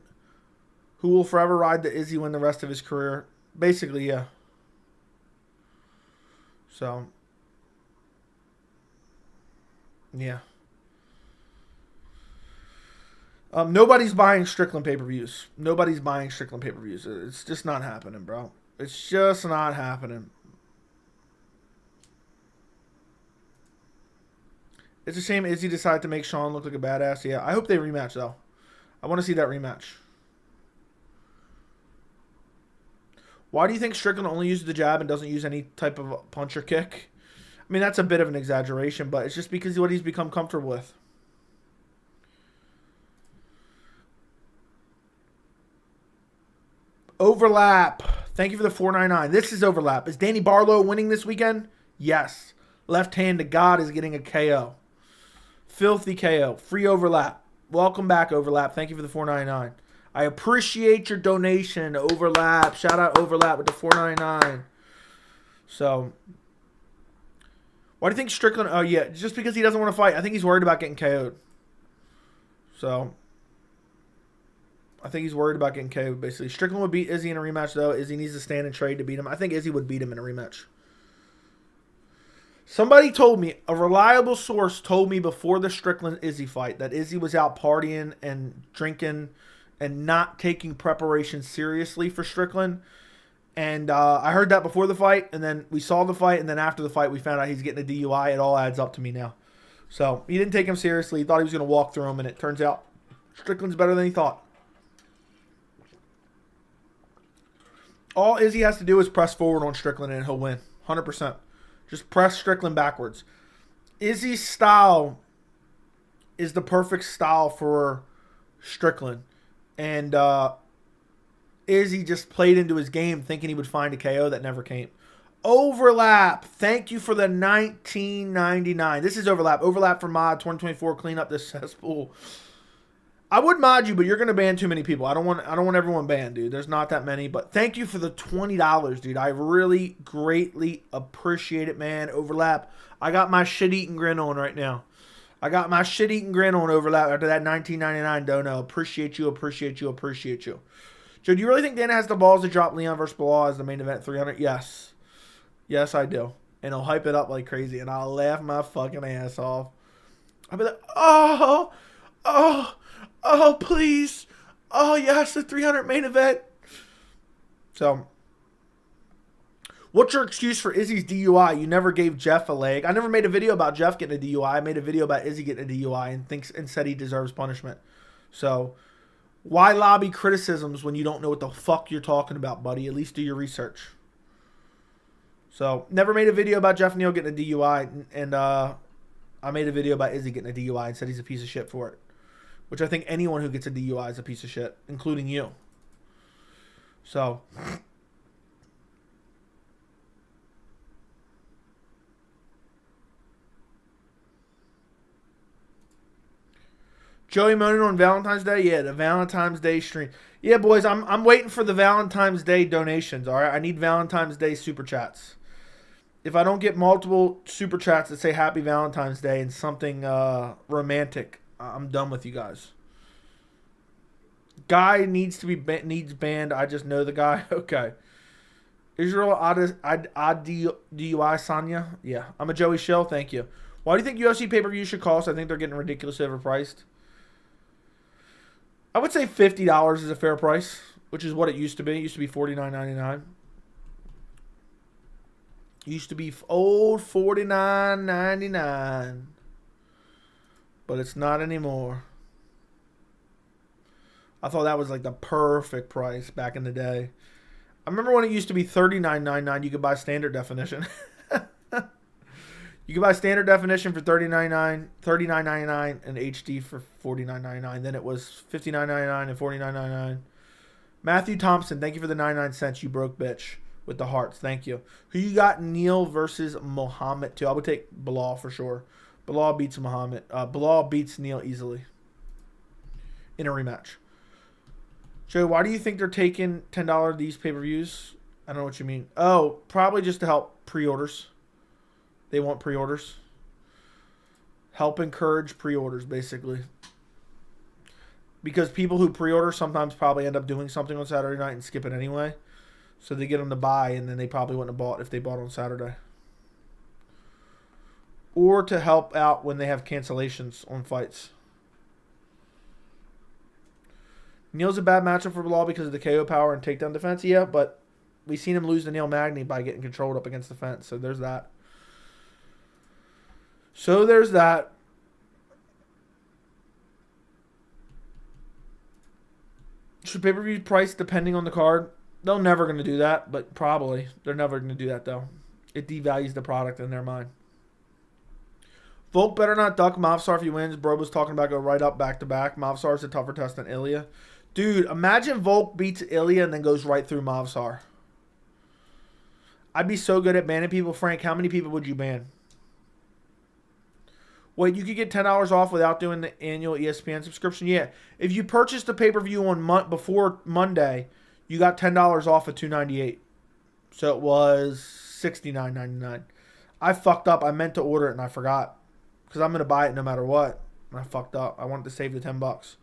A: who will forever ride the Izzy win the rest of his career. Basically, yeah. So, yeah. Nobody's buying Strickland pay-per-views. Nobody's buying Strickland pay-per-views. It's just not happening, bro. It's just not happening. It's a shame Izzy decided to make Sean look like a badass. Yeah, I hope they rematch, though. I want to see that rematch. Why do you think Strickland only uses the jab and doesn't use any type of punch or kick? I mean, that's a bit of an exaggeration, but it's just because of what he's become comfortable with. Overlap. Thank you for the 499. This is overlap. Is Danny Barlow winning this weekend? Yes. Left hand to God is getting a KO. Filthy KO. Free overlap. Welcome back, overlap. Thank you for the 499. I appreciate your donation, overlap. Shout out overlap with the 499. So, why do you think Strickland? Oh yeah, just because he doesn't want to fight. I think he's worried about getting KO'd. So, I think he's worried about getting KO'd. Basically, Strickland would beat Izzy in a rematch though. Izzy needs to stand and trade to beat him. I think Izzy would beat him in a rematch. Somebody told me, a reliable source told me before the Strickland-Izzy fight that Izzy was out partying and drinking and not taking preparation seriously for Strickland. And I heard that before the fight, and then we saw the fight, and then after the fight we found out he's getting a DUI. It all adds up to me now. So he didn't take him seriously. He thought he was going to walk through him, and it turns out Strickland's better than he thought. All Izzy has to do is press forward on Strickland, and he'll win. 100%. Just press Strickland backwards. Izzy's style is the perfect style for Strickland. And Izzy just played into his game thinking he would find a KO that never came. Overlap. Thank you for the 1999. This is overlap. Overlap for mod 2024. Clean up this cesspool. I would mod you, but you're gonna ban too many people. I don't want everyone banned, dude. There's not that many, but thank you for the $20, dude. I really greatly appreciate it, man. Overlap. I got my shit-eating grin on right now. I got my shit-eating grin on, overlap, after that 1999 dono. Appreciate you, appreciate you, appreciate you. Joe, do you really think Dana has the balls to drop Leon versus Bilal as the main event 300? Yes. Yes, I do. And he'll hype it up like crazy, and I'll laugh my fucking ass off. I'll be like, oh, please. Oh, yes, the 300 main event. So, what's your excuse for Izzy's DUI? You never gave Jeff a leg. I never made a video about Jeff getting a DUI. I made a video about Izzy getting a DUI and said he deserves punishment. So, why lobby criticisms when you don't know what the fuck you're talking about, buddy? At least do your research. So, never made a video about Jeff Neal getting a DUI. And I made a video about Izzy getting a DUI and said he's a piece of shit for it. Which I think anyone who gets a DUI is a piece of shit, including you. So, Joey moaning on Valentine's Day? Yeah, the Valentine's Day stream. Yeah, boys, I'm waiting for the Valentine's Day donations, all right? I need Valentine's Day super chats. If I don't get multiple super chats that say Happy Valentine's Day and something romantic, I'm done with you guys. Guy needs to be banned. I just know the guy. Okay. Israel DUI Sanya. Yeah. I'm a Joey Shill. Thank you. Why do you think UFC pay-per-view should cost? I think they're getting ridiculously overpriced. I would say $50 is a fair price, which is what it used to be. It used to be $49.99. Used to be old $49.99. But it's not anymore. I thought that was like the perfect price back in the day. I remember when it used to be $39.99. You could buy standard definition. You could buy standard definition for $39.99 and HD for $49.99. Then it was $59.99 and $49.99. Matthew Thompson, thank you for the 99 cents. You broke bitch with the hearts. Thank you. Who you got? Neil versus Muhammad too. I would take Bilal for sure. Bilal beats Muhammad. Bilal beats Neil easily in a rematch. Joe, why do you think they're taking $10 these pay-per-views? I don't know what you mean. Oh, probably just to help pre-orders. They want pre-orders. Help encourage pre-orders, basically. Because people who pre-order sometimes probably end up doing something on Saturday night and skip it anyway. So they get them to buy, and then they probably wouldn't have bought if they bought on Saturday. Or to help out when they have cancellations on fights. Neil's a bad matchup for Bilal because of the KO power and takedown defense. Yeah, but we've seen him lose to Neil Magny by getting controlled up against the fence. So there's that. Should pay-per-view price depending on the card? They're never going to do that, but probably. They're never going to do that, though. It devalues the product in their mind. Volk better not duck Mavsar if he wins. Bro was talking about go right up back-to-back. Mavsar's a tougher test than Ilya. Dude, imagine Volk beats Ilya and then goes right through Mavsar. I'd be so good at banning people. Frank, how many people would you ban? Wait, you could get $10 off without doing the annual ESPN subscription? Yeah. If you purchased the pay-per-view on before Monday, you got $10 off at $2.98. So it was $69.99. I fucked up. I meant to order it and I forgot. Because I'm going to buy it no matter what. And I fucked up. I wanted to save the $10.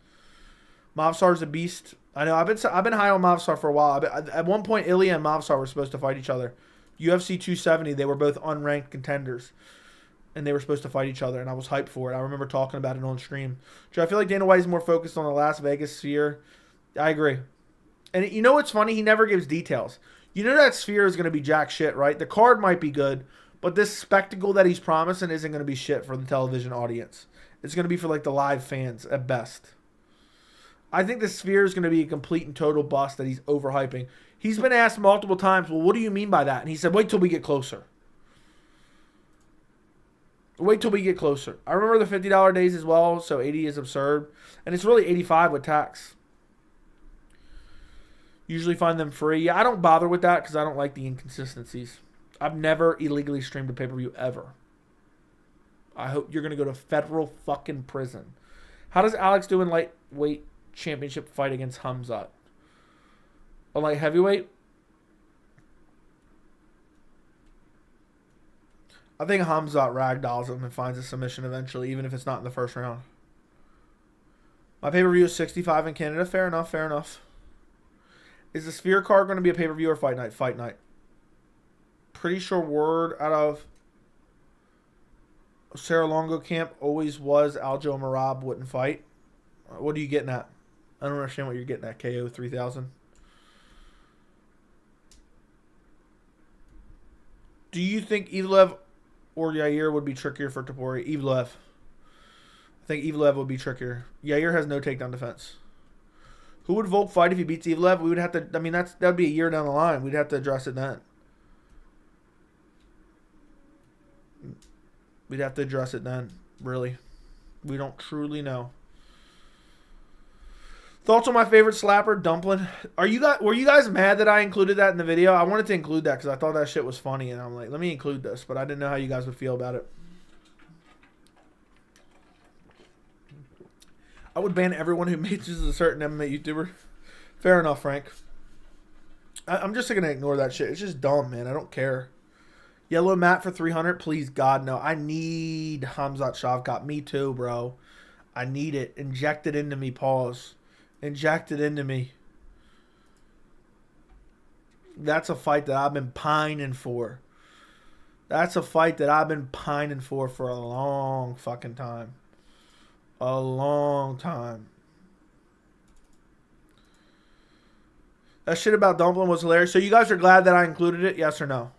A: Mavsar's a beast. I know. I've been high on Mavsar for a while. At one point, Ilya and Mavsar were supposed to fight each other. UFC 270, they were both unranked contenders. And they were supposed to fight each other. And I was hyped for it. I remember talking about it on stream. Joe, I feel like Dana White is more focused on the Las Vegas sphere. I agree. And you know what's funny? He never gives details. You know that sphere is going to be jack shit, right? The card might be good. But this spectacle that he's promising isn't going to be shit for the television audience. It's going to be for like the live fans at best. I think the sphere is going to be a complete and total bust that he's overhyping. He's been asked multiple times, well, what do you mean by that? And he said, wait till we get closer. Wait till we get closer. I remember the $50 days as well, so 80 is absurd. And it's really 85 with tax. Usually find them free. Yeah, I don't bother with that because I don't like the inconsistencies. I've never illegally streamed a pay-per-view ever. I hope you're going to go to federal fucking prison. How does Alex do in lightweight championship fight against Hamzat? A light heavyweight? I think Hamzat ragdolls him and finds a submission eventually, even if it's not in the first round. My pay-per-view is 65 in Canada. Fair enough, fair enough. Is the Sphere card going to be a pay-per-view or fight night? Fight night. Pretty sure word out of Sarah Longo camp always was Aljo Marab wouldn't fight. What are you getting at? I don't understand what you're getting at, KO 3000. Do you think Evlev or Yair would be trickier for Topuria? Evlev. I think Evlev would be trickier. Yair has no takedown defense. Who would Volk fight if he beats Evlev? We would have to, I mean, that would be a year down the line. We'd have to address it then. We'd have to address it then, really. We don't truly know. Thoughts on my favorite slapper, Dumpling? Were you guys mad that I included that in the video? I wanted to include that because I thought that shit was funny, and I'm like, let me include this, but I didn't know how you guys would feel about it. I would ban everyone who mentions a certain MMA YouTuber. Fair enough, Frank. I'm just going to ignore that shit. It's just dumb, man. I don't care. Yellow mat for 300, please, God, no. I need Hamzat Shavkat. Me too, bro. I need it. Inject it into me, pause. Inject it into me. That's a fight that I've been pining for. That's a fight that I've been pining for a long fucking time. A long time. That shit about Dumpling was hilarious. So you guys are glad that I included it? Yes or no?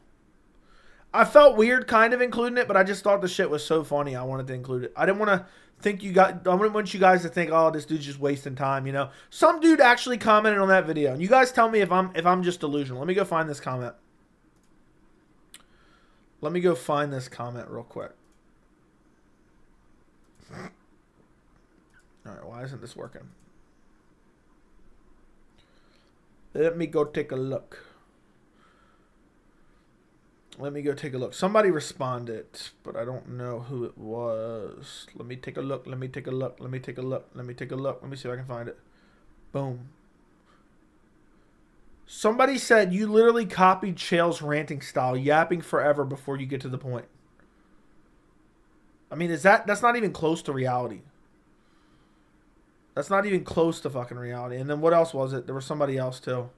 A: I felt weird kind of including it, but I just thought the shit was so funny I wanted to include it. I didn't want to think you guys, I wouldn't want you guys to think, oh, this dude's just wasting time, you know. Some dude actually commented on that video. And you guys tell me if I'm just delusional. Let me go find this comment. Let me go find this comment real quick. Alright, why isn't this working? Let me go take a look. Let me go take a look. Somebody responded, but I don't know who it was. Let me take a look. Let me take a look. Let me take a look. Let me take a look. Let me see if I can find it. Boom. Somebody said you literally copied Chael's ranting style, yapping forever before you get to the point. I mean, that's not even close to reality. That's not even close to fucking reality. And then what else was it? There was somebody else too.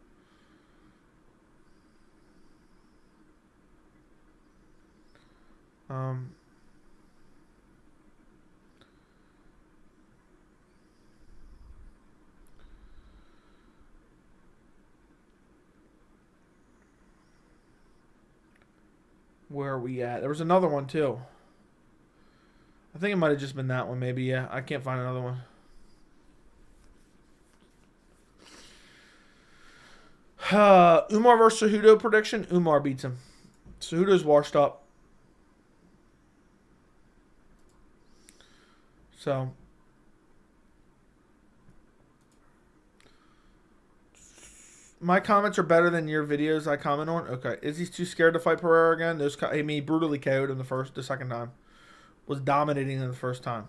A: Where are we at? There was another one too. I think it might have just been that one, maybe. Yeah, I can't find another one. Umar versus Cejudo prediction. Umar beats him. Cejudo's washed up. So. My comments are better than your videos I comment on. Okay. Izzy's too scared to fight Pereira again. I mean, brutally KO'd in the second time. Was dominating in the first time.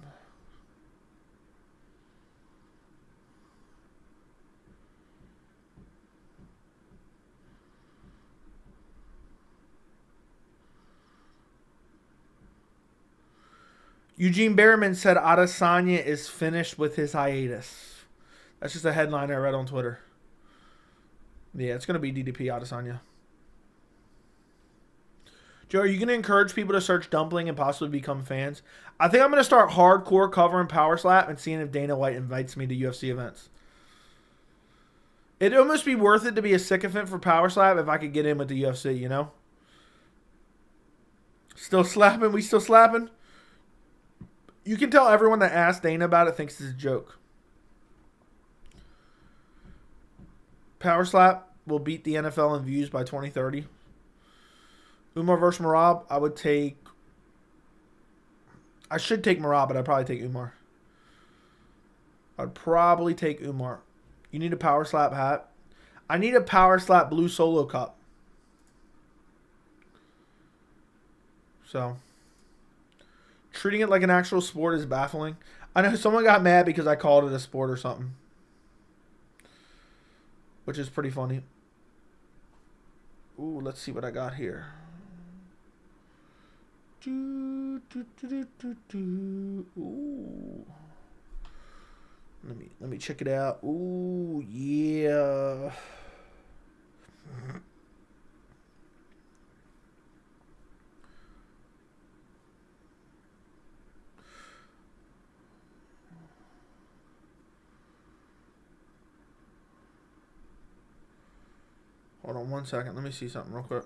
A: Eugene Berriman said Adesanya is finished with his hiatus. That's just a headline I read on Twitter. Yeah, it's going to be DDP Adesanya. Joe, are you going to encourage people to search Dumpling and possibly become fans? I think I'm going to start hardcore covering Power Slap and seeing if Dana White invites me to UFC events. It'd almost be worth it to be a sycophant for Power Slap if I could get in with the UFC, you know? Still slapping? We still slapping? You can tell everyone that asked Dana about it thinks it's a joke. Power Slap will beat the NFL in views by 2030. Umar versus Merab, I should take Merab, but I'd probably take Umar. I'd probably take Umar. You need a Power Slap hat. I need a Power Slap blue solo cup. So, treating it like an actual sport is baffling. I know someone got mad because I called it a sport or something, which is pretty funny. Ooh, let's see what I got here. Ooh. Let me check it out. Ooh, yeah. Hold on one second. Let me see something real quick.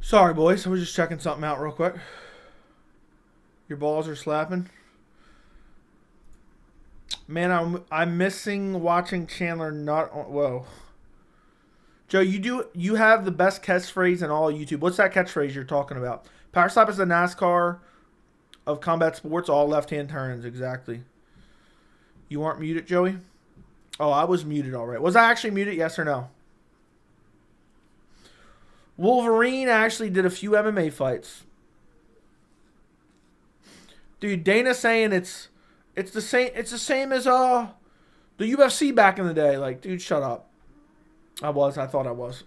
A: Sorry, boys. I was just checking something out real quick. Your balls are slapping. Man, I'm missing watching Chandler not on. Whoa. Joe, you have the best catchphrase in all YouTube. What's that catchphrase you're talking about? Power Slap is the NASCAR of combat sports, all left-hand turns. Exactly. You aren't muted, Joey? Oh, I was muted already. Was I actually muted, yes or no? Wolverine actually did a few MMA fights. Dude, Dana saying it's the same as the UFC back in the day. Like, dude, shut up. I thought I was.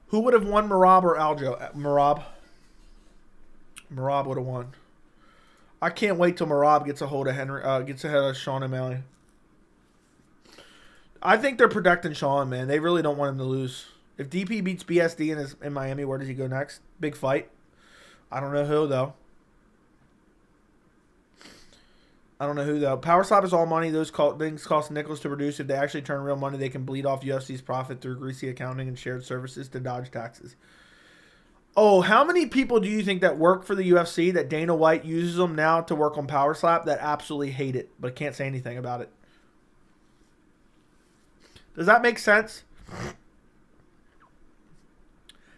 A: Who would have won, Merab or Aljo? Merab. Merab would have won. I can't wait till Merab gets ahead of Sean O'Malley. I think they're protecting Sean, man. They really don't want him to lose. If DP beats BSD in Miami, where does he go next? Big fight. I don't know who, though. Power Slap is all money. Those things cost nickels to produce. If they actually turn real money, they can bleed off UFC's profit through greasy accounting and shared services to dodge taxes. Oh, how many people do you think that work for the UFC that Dana White uses them now to work on Power Slap that absolutely hate it but can't say anything about it? Does that make sense?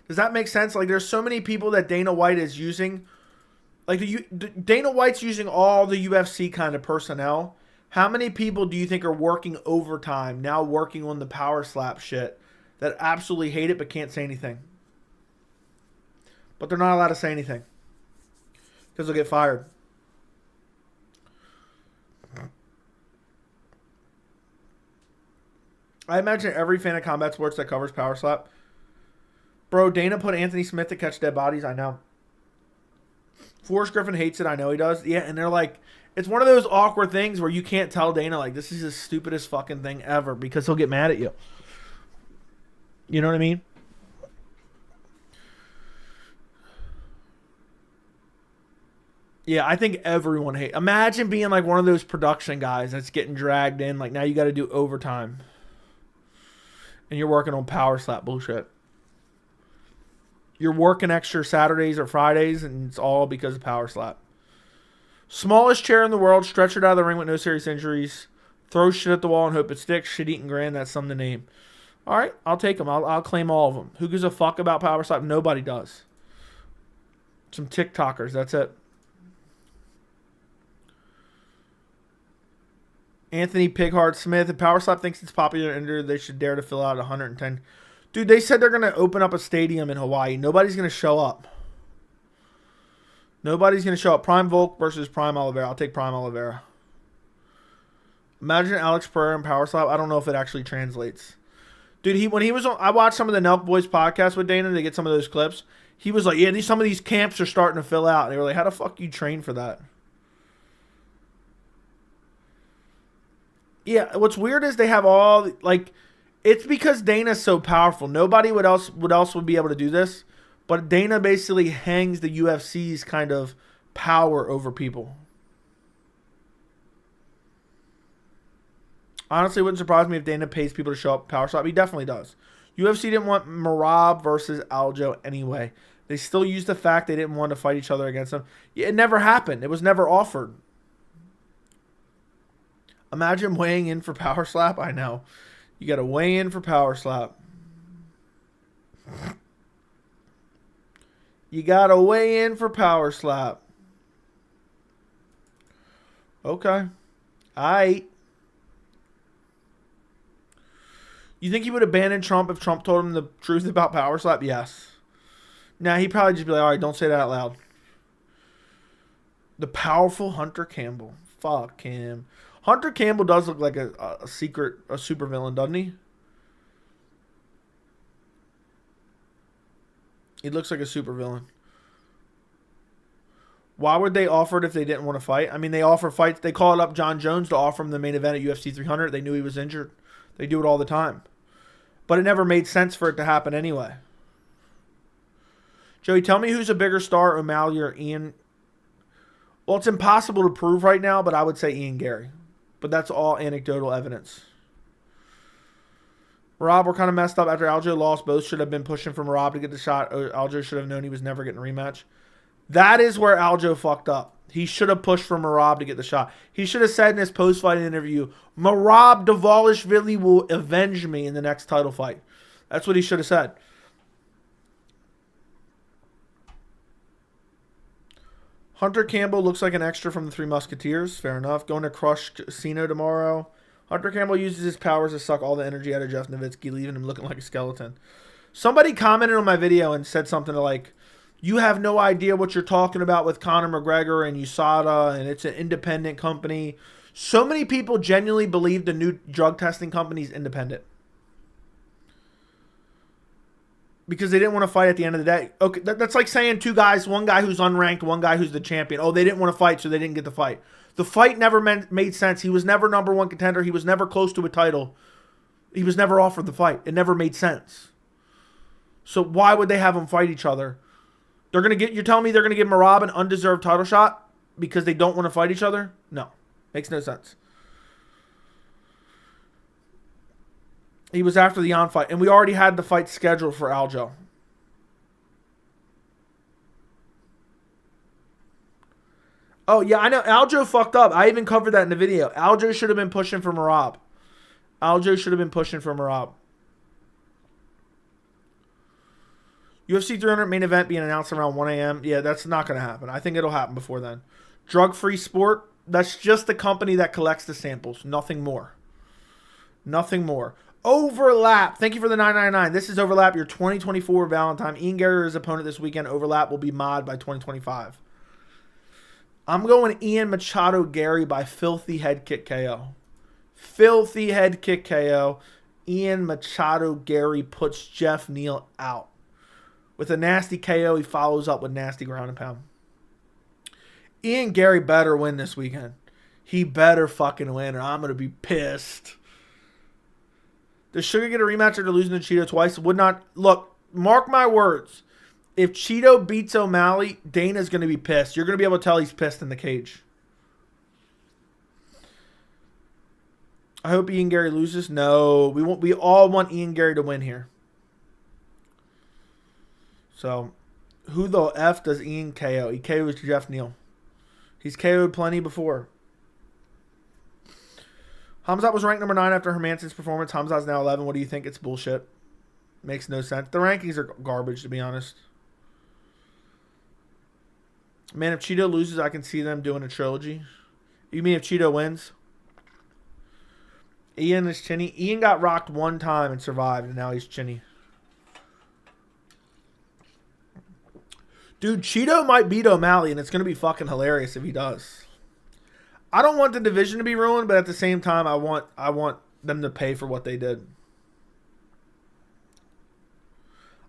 A: Like, there's so many people that Dana White is using. Like, Dana White's using all the UFC kind of personnel. How many people do you think are working overtime now working on the Power Slap shit that absolutely hate it but can't say anything? But they're not allowed to say anything because they'll get fired. I imagine every fan of combat sports that covers Power Slap. Bro, Dana put Anthony Smith to catch dead bodies. I know. Forrest Griffin hates it. I know he does. Yeah, and they're like, it's one of those awkward things where you can't tell Dana, like, this is the stupidest fucking thing ever because he'll get mad at you. You know what I mean? Yeah, I think everyone hates. Imagine being like one of those production guys that's getting dragged in. Like now you got to do overtime, and you're working on power slap bullshit. You're working extra Saturdays or Fridays, and it's all because of power slap. Smallest chair in the world, stretch it out of the ring with no serious injuries. Throw shit at the wall and hope it sticks. Shit eating grand, that's something to name. All right, I'll take them. I'll claim all of them. Who gives a fuck about power slap? Nobody does. Some TikTokers, that's it. Anthony Pigheart Smith. If Power Slap thinks it's popular and injured, they should dare to fill out 110. Dude, they said they're going to open up a stadium in Hawaii. Nobody's going to show up. Nobody's going to show up. Prime Volk versus Prime Oliveira. I'll take Prime Oliveira. Imagine Alex Pereira and Power Slap. I don't know if it actually translates. Dude, when he was on, I watched some of the Nelk Boys podcast with Dana. They get some of those clips. He was like, yeah, some of these camps are starting to fill out. And they were like, how the fuck you train for that? Yeah, what's weird is they have all, like, it's because Dana's so powerful. Nobody would else would be able to do this. But Dana basically hangs the UFC's kind of power over people. Honestly, it wouldn't surprise me if Dana pays people to show up Power Slap. He definitely does. UFC didn't want Merab versus Aljo anyway. They still used the fact they didn't want to fight each other against them. It never happened. It was never offered. Imagine weighing in for Power Slap. I know. You got to weigh in for Power Slap. You got to weigh in for Power Slap. Okay. Aight. You think he would abandon Trump if Trump told him the truth about Power Slap? Yes. Nah, he'd probably just be like, all right, don't say that out loud. The powerful Hunter Campbell. Fuck him. Hunter Campbell does look like a super villain, doesn't he? He looks like a super villain. Why would they offer it if they didn't want to fight? I mean, they offer fights. They called up John Jones to offer him the main event at UFC 300. They knew he was injured. They do it all the time. But it never made sense for it to happen anyway. Joey, tell me who's a bigger star, O'Malley or Ian? Well, it's impossible to prove right now, but I would say Ian Gary. But that's all anecdotal evidence. Rob, we're kind of messed up after Aljo lost. Both should have been pushing for Rob to get the shot. Aljo should have known he was never getting a rematch. That is where Aljo fucked up. He should have pushed for Merab to get the shot. He should have said in his post-fight interview, Merab Dvalishvili will avenge me in the next title fight. That's what he should have said. Hunter Campbell looks like an extra from the Three Musketeers. Fair enough. Going to crush Cena tomorrow. Hunter Campbell uses his powers to suck all the energy out of Jeff Nowitzki, leaving him looking like a skeleton. Somebody commented on my video and said something like, you have no idea what you're talking about with Conor McGregor and USADA, and it's an independent company. So many people genuinely believe the new drug testing company is independent. Because they didn't want to fight at the end of the day. Okay, that's like saying two guys, one guy who's unranked, one guy who's the champion. Oh, they didn't want to fight, so they didn't get the fight. The fight never made sense. He was never number one contender. He was never close to a title. He was never offered the fight. It never made sense. So why would they have them fight each other? You're telling me they're gonna give Merab an undeserved title shot because they don't want to fight each other? No. Makes no sense. He was after the on-fight, and we already had the fight scheduled for Aljo. Oh, yeah, I know. Aljo fucked up. I even covered that in the video. Aljo should have been pushing for Merab. Aljo should have been pushing for Merab. UFC 300 main event being announced around 1 a.m. Yeah, that's not going to happen. I think it'll happen before then. Drug-free sport, that's just the company that collects the samples. Nothing more. Nothing more. Overlap. Thank you for the $9.99. This is Overlap, your 2024 Valentine. Ian Gary, his opponent this weekend. Overlap will be mod by 2025. I'm going Ian Machado Gary by filthy head kick KO. Filthy head kick KO. Ian Machado Gary puts Jeff Neal out. With a nasty KO, he follows up with nasty ground and pound. Ian Gary better win this weekend. He better fucking win, or I'm going to be pissed. Does Sugar get a rematch after losing to Cheeto twice? Would not. Look, mark my words. If Cheeto beats O'Malley, Dana's going to be pissed. You're going to be able to tell he's pissed in the cage. I hope Ian Gary loses. No, we all want Ian Gary to win here. So, who the F does Ian KO? He KO's Jeff Neal. He's KO'd plenty before. Hamzat was ranked number 9 after Hermansson's performance. Hamzat's now 11. What do you think? It's bullshit. Makes no sense. The rankings are garbage, to be honest. Man, if Cheeto loses, I can see them doing a trilogy. You mean if Cheeto wins? Ian is chinny. Ian got rocked one time and survived, and now he's chinny. Dude, Cheeto might beat O'Malley, and it's going to be fucking hilarious if he does. I don't want the division to be ruined, but at the same time, I want them to pay for what they did.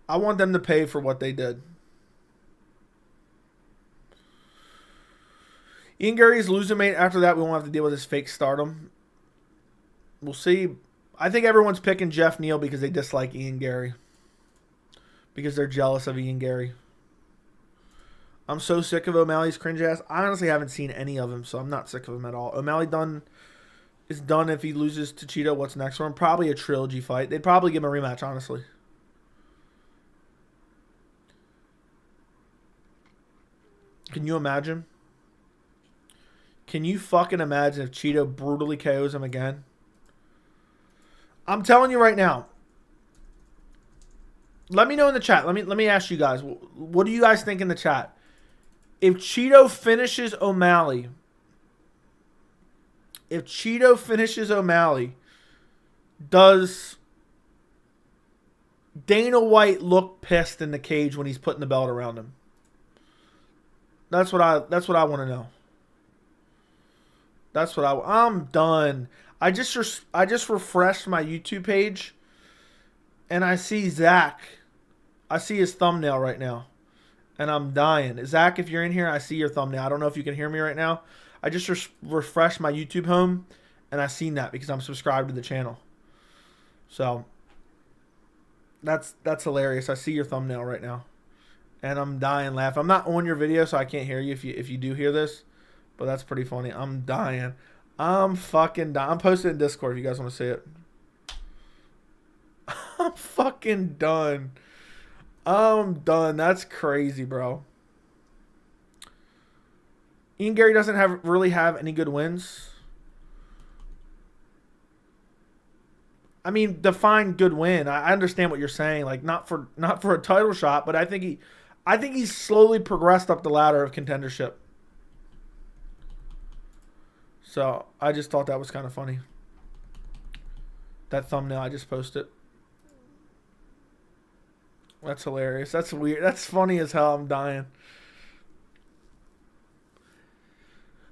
A: I want them to pay for what they did. Ian Gary's losing mate. After that, we won't have to deal with his fake stardom. We'll see. I think everyone's picking Jeff Neal because they dislike Ian Gary. Because they're jealous of Ian Gary. I'm so sick of O'Malley's cringe ass. I honestly haven't seen any of him, so I'm not sick of him at all. O'Malley is done if he loses to Cheeto. What's next for him? Probably a trilogy fight. They'd probably give him a rematch, honestly. Can you imagine? Can you fucking imagine if Cheeto brutally KOs him again? I'm telling you right now. Let me know in the chat. Let me ask you guys. What do you guys think in the chat? If Cheeto finishes O'Malley, does Dana White look pissed in the cage when he's putting the belt around him? That's what I want to know. I'm done. I just refreshed my YouTube page, and I see Zach. I see his thumbnail right now, and I'm dying. Zach, if you're in here, I see your thumbnail. I don't know if you can hear me right now. I just refreshed my YouTube home, and I seen that because I'm subscribed to the channel. So that's hilarious. I see your thumbnail right now, and I'm dying laughing. I'm not on your video, so I can't hear you if you do hear this, but that's pretty funny. I'm dying. I'm fucking dying. I'm posting in Discord if you guys want to see it. I'm fucking done. I'm done. That's crazy, bro. Ian Gary doesn't really have any good wins. I mean, define good win. I understand what you're saying. Like not for a title shot, but I think he's slowly progressed up the ladder of contendership. So I just thought that was kind of funny. That thumbnail I just posted. That's hilarious. That's weird. That's funny as hell. I'm dying.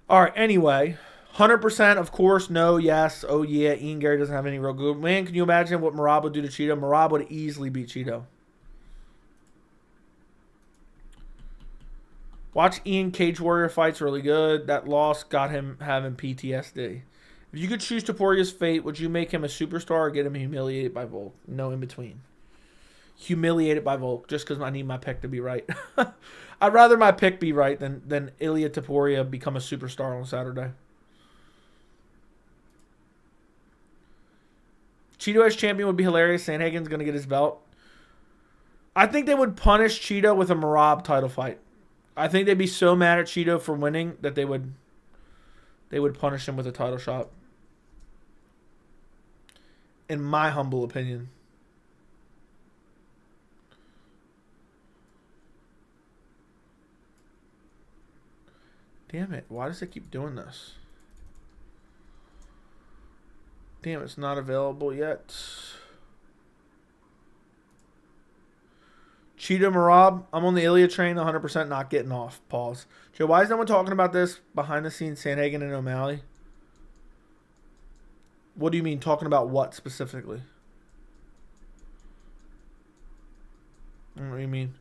A: All right. Anyway, 100%, of course. No, yes. Oh, yeah. Ian Gary doesn't have any real good. Man, can you imagine what Merab would do to Cheeto? Merab would easily beat Cheeto. Watch Ian Cage Warrior fights, really good. That loss got him having PTSD. If you could choose Topuria's fate, would you make him a superstar or get him humiliated by Volk? No in between. Humiliated by Volk, just because I need my pick to be right. I'd rather my pick be right than Ilya Topuria become a superstar on Saturday. Cheeto as champion would be hilarious. Sandhagen's going to get his belt. I think they would punish Cheeto with a Merab title fight. I think they'd be so mad at Cheeto for winning that they would punish him with a title shot. In my humble opinion. Damn it. Why does it keep doing this? Damn, it's not available yet. Cheetah Merab, I'm on the Ilya train, 100% not getting off. Pause. Joe, why is no one talking about this behind the scenes, Sandhagen and O'Malley? What do you mean, talking about what specifically? What do you mean?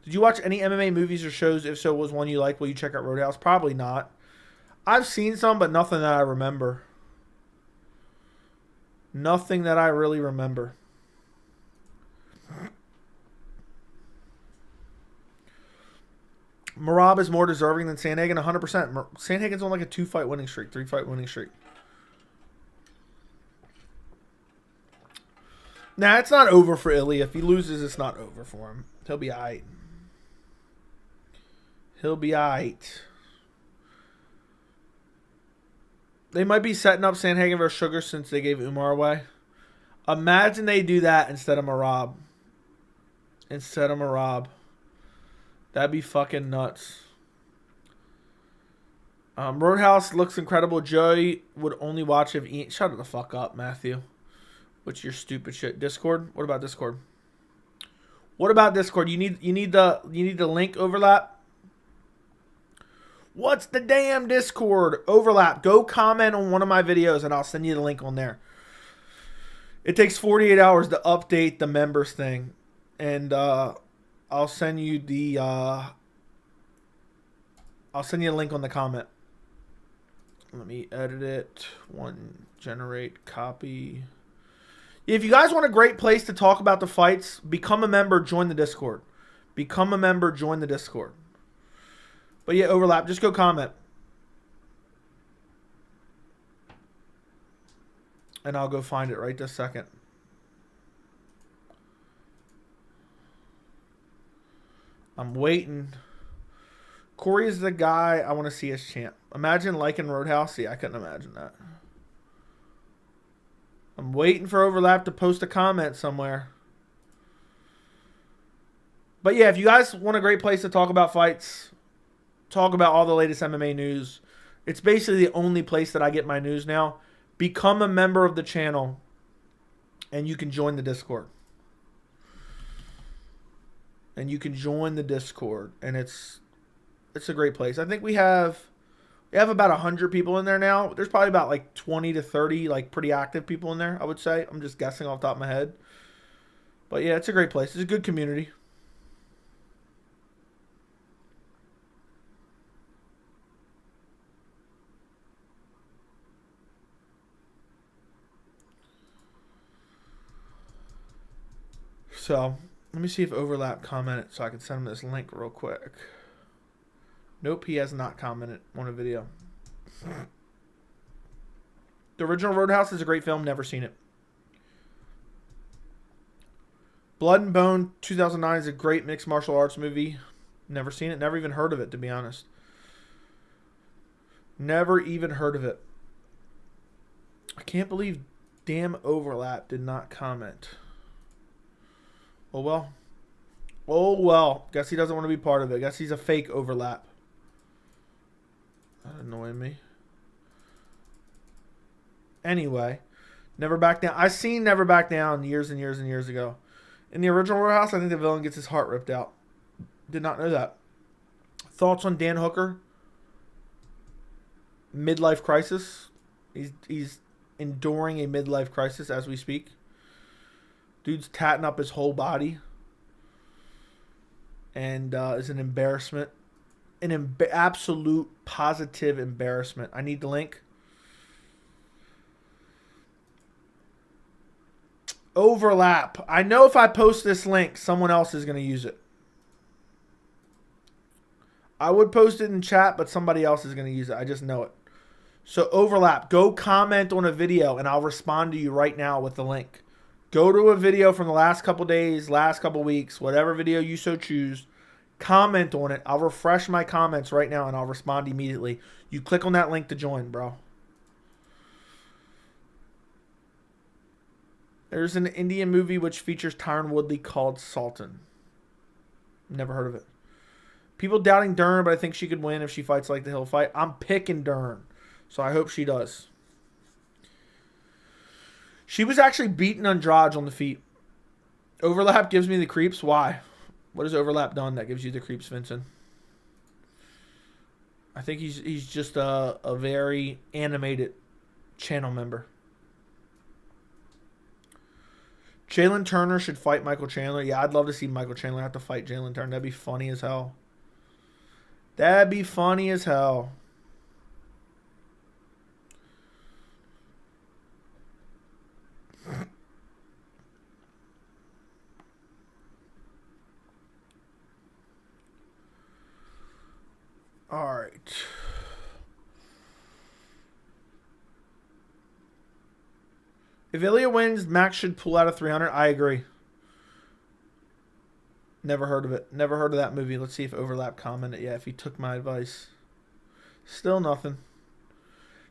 A: Did you watch any MMA movies or shows? If so, was one you liked? Will you check out Roadhouse? Probably not. I've seen some, but nothing that I remember. Nothing that I really remember. Merab is more deserving than Sandhagen, 100%. Sandhagen's on like a 2-fight winning streak, 3-fight winning streak. Nah, it's not over for Ilya. If he loses, it's not over for him. He'll be alright. He'll be alright. They might be setting up Sandhagen versus Sugar since they gave Umar away. Imagine they do that instead of Merab. Instead of Merab. That'd be fucking nuts. Roadhouse looks incredible. Joey would only watch if Ian... Shut the fuck up, Matthew. What's your stupid shit? Discord? What about Discord? What about Discord? You need the link overlap? What's the damn Discord overlap? Go comment on one of my videos and I'll send you the link on there. It takes 48 hours to update the members thing. And I'll send you the link on the comment. Let me edit it. Generate copy. If you guys want a great place to talk about the fights, become a member, join the Discord. Become a member, join the Discord. But yeah, overlap. Just go comment. And I'll go find it right this second. I'm waiting. Corey is the guy I want to see as champ. Imagine liking Roadhouse. Yeah, I couldn't imagine that. I'm waiting for Overlap to post a comment somewhere. But yeah, if you guys want a great place to talk about fights, talk about all the latest MMA news, it's basically the only place that I get my news now. Become a member of the channel and you can join the Discord. And you can join the Discord, and it's a great place. I think we have about 100 people in there now. There's probably about like 20 to 30 like pretty active people in there, I would say. I'm just guessing off the top of my head. But yeah, it's a great place. It's a good community. So, let me see if Overlap commented so I can send him this link real quick. Nope, he has not commented on a video. The original Roadhouse is a great film. Never seen it. Blood and Bone 2009 is a great mixed martial arts movie. Never seen it. Never even heard of it, to be honest. Never even heard of it. I can't believe damn Overlap did not comment. Oh, well. Oh, well. Guess he doesn't want to be part of it. Guess he's a fake Overlap. That annoyed me. Anyway. Never Back Down. I seen Never Back Down years and years and years ago. In the original Roadhouse, I think the villain gets his heart ripped out. Did not know that. Thoughts on Dan Hooker? Midlife crisis. He's enduring a midlife crisis as we speak. Dude's tatting up his whole body. And is an embarrassment. An absolute positive embarrassment. I need the link. Overlap. I know if I post this link, someone else is going to use it. I would post it in chat, but somebody else is going to use it. I just know it. So Overlap. Go comment on a video, and I'll respond to you right now with the link. Go to a video from the last couple days, last couple weeks, whatever video you so choose. Comment on it. I'll refresh my comments right now and I'll respond immediately. You click on that link to join, bro. There's an Indian movie which features Tyron Woodley called Sultan. Never heard of it. People doubting Dern, but I think she could win if she fights like the Hill fight. I'm picking Dern, so I hope she does. She was actually beating Andrade on the feet. Overlap gives me the creeps. Why? What has Overlap done that gives you the creeps, Vincent? I think he's just a very animated channel member. Jalen Turner should fight Michael Chandler. Yeah, I'd love to see Michael Chandler have to fight Jalen Turner. That'd be funny as hell. That'd be funny as hell. If Ilya wins, Max should pull out of 300. I agree. Never heard of it. Never heard of that movie. Let's see if Overlap commented. Yeah, if he took my advice. Still nothing.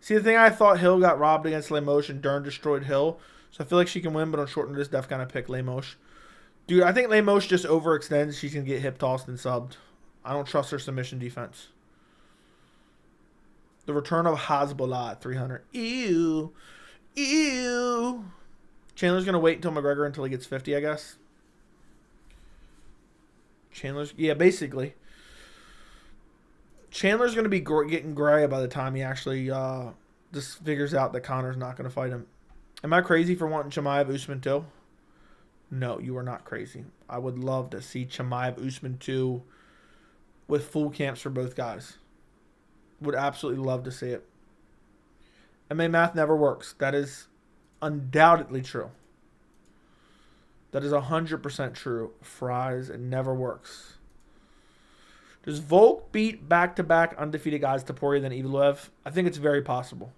A: See, the thing I thought Hill got robbed against Lemos and Dern destroyed Hill. So I feel like she can win, but on short notice, def kind of pick Lemos. Dude, I think Lemos just overextends. She's going to get hip tossed and subbed. I don't trust her submission defense. The return of Hasbullah at 300. Ew. Ew. Chandler's going to wait until McGregor until he gets 50, I guess. Yeah, basically. Chandler's going to be getting gray by the time he actually just figures out that Conor's not going to fight him. Am I crazy for wanting Chimaev Usman too? No, you are not crazy. I would love to see Chimaev Usman 2 with full camps for both guys. Would absolutely love to see it. MMA math never works. That is undoubtedly true. That is 100% true. Fries, it never works. Does Volk beat back-to-back undefeated guys, Topuria, then Evloev? I think it's very possible.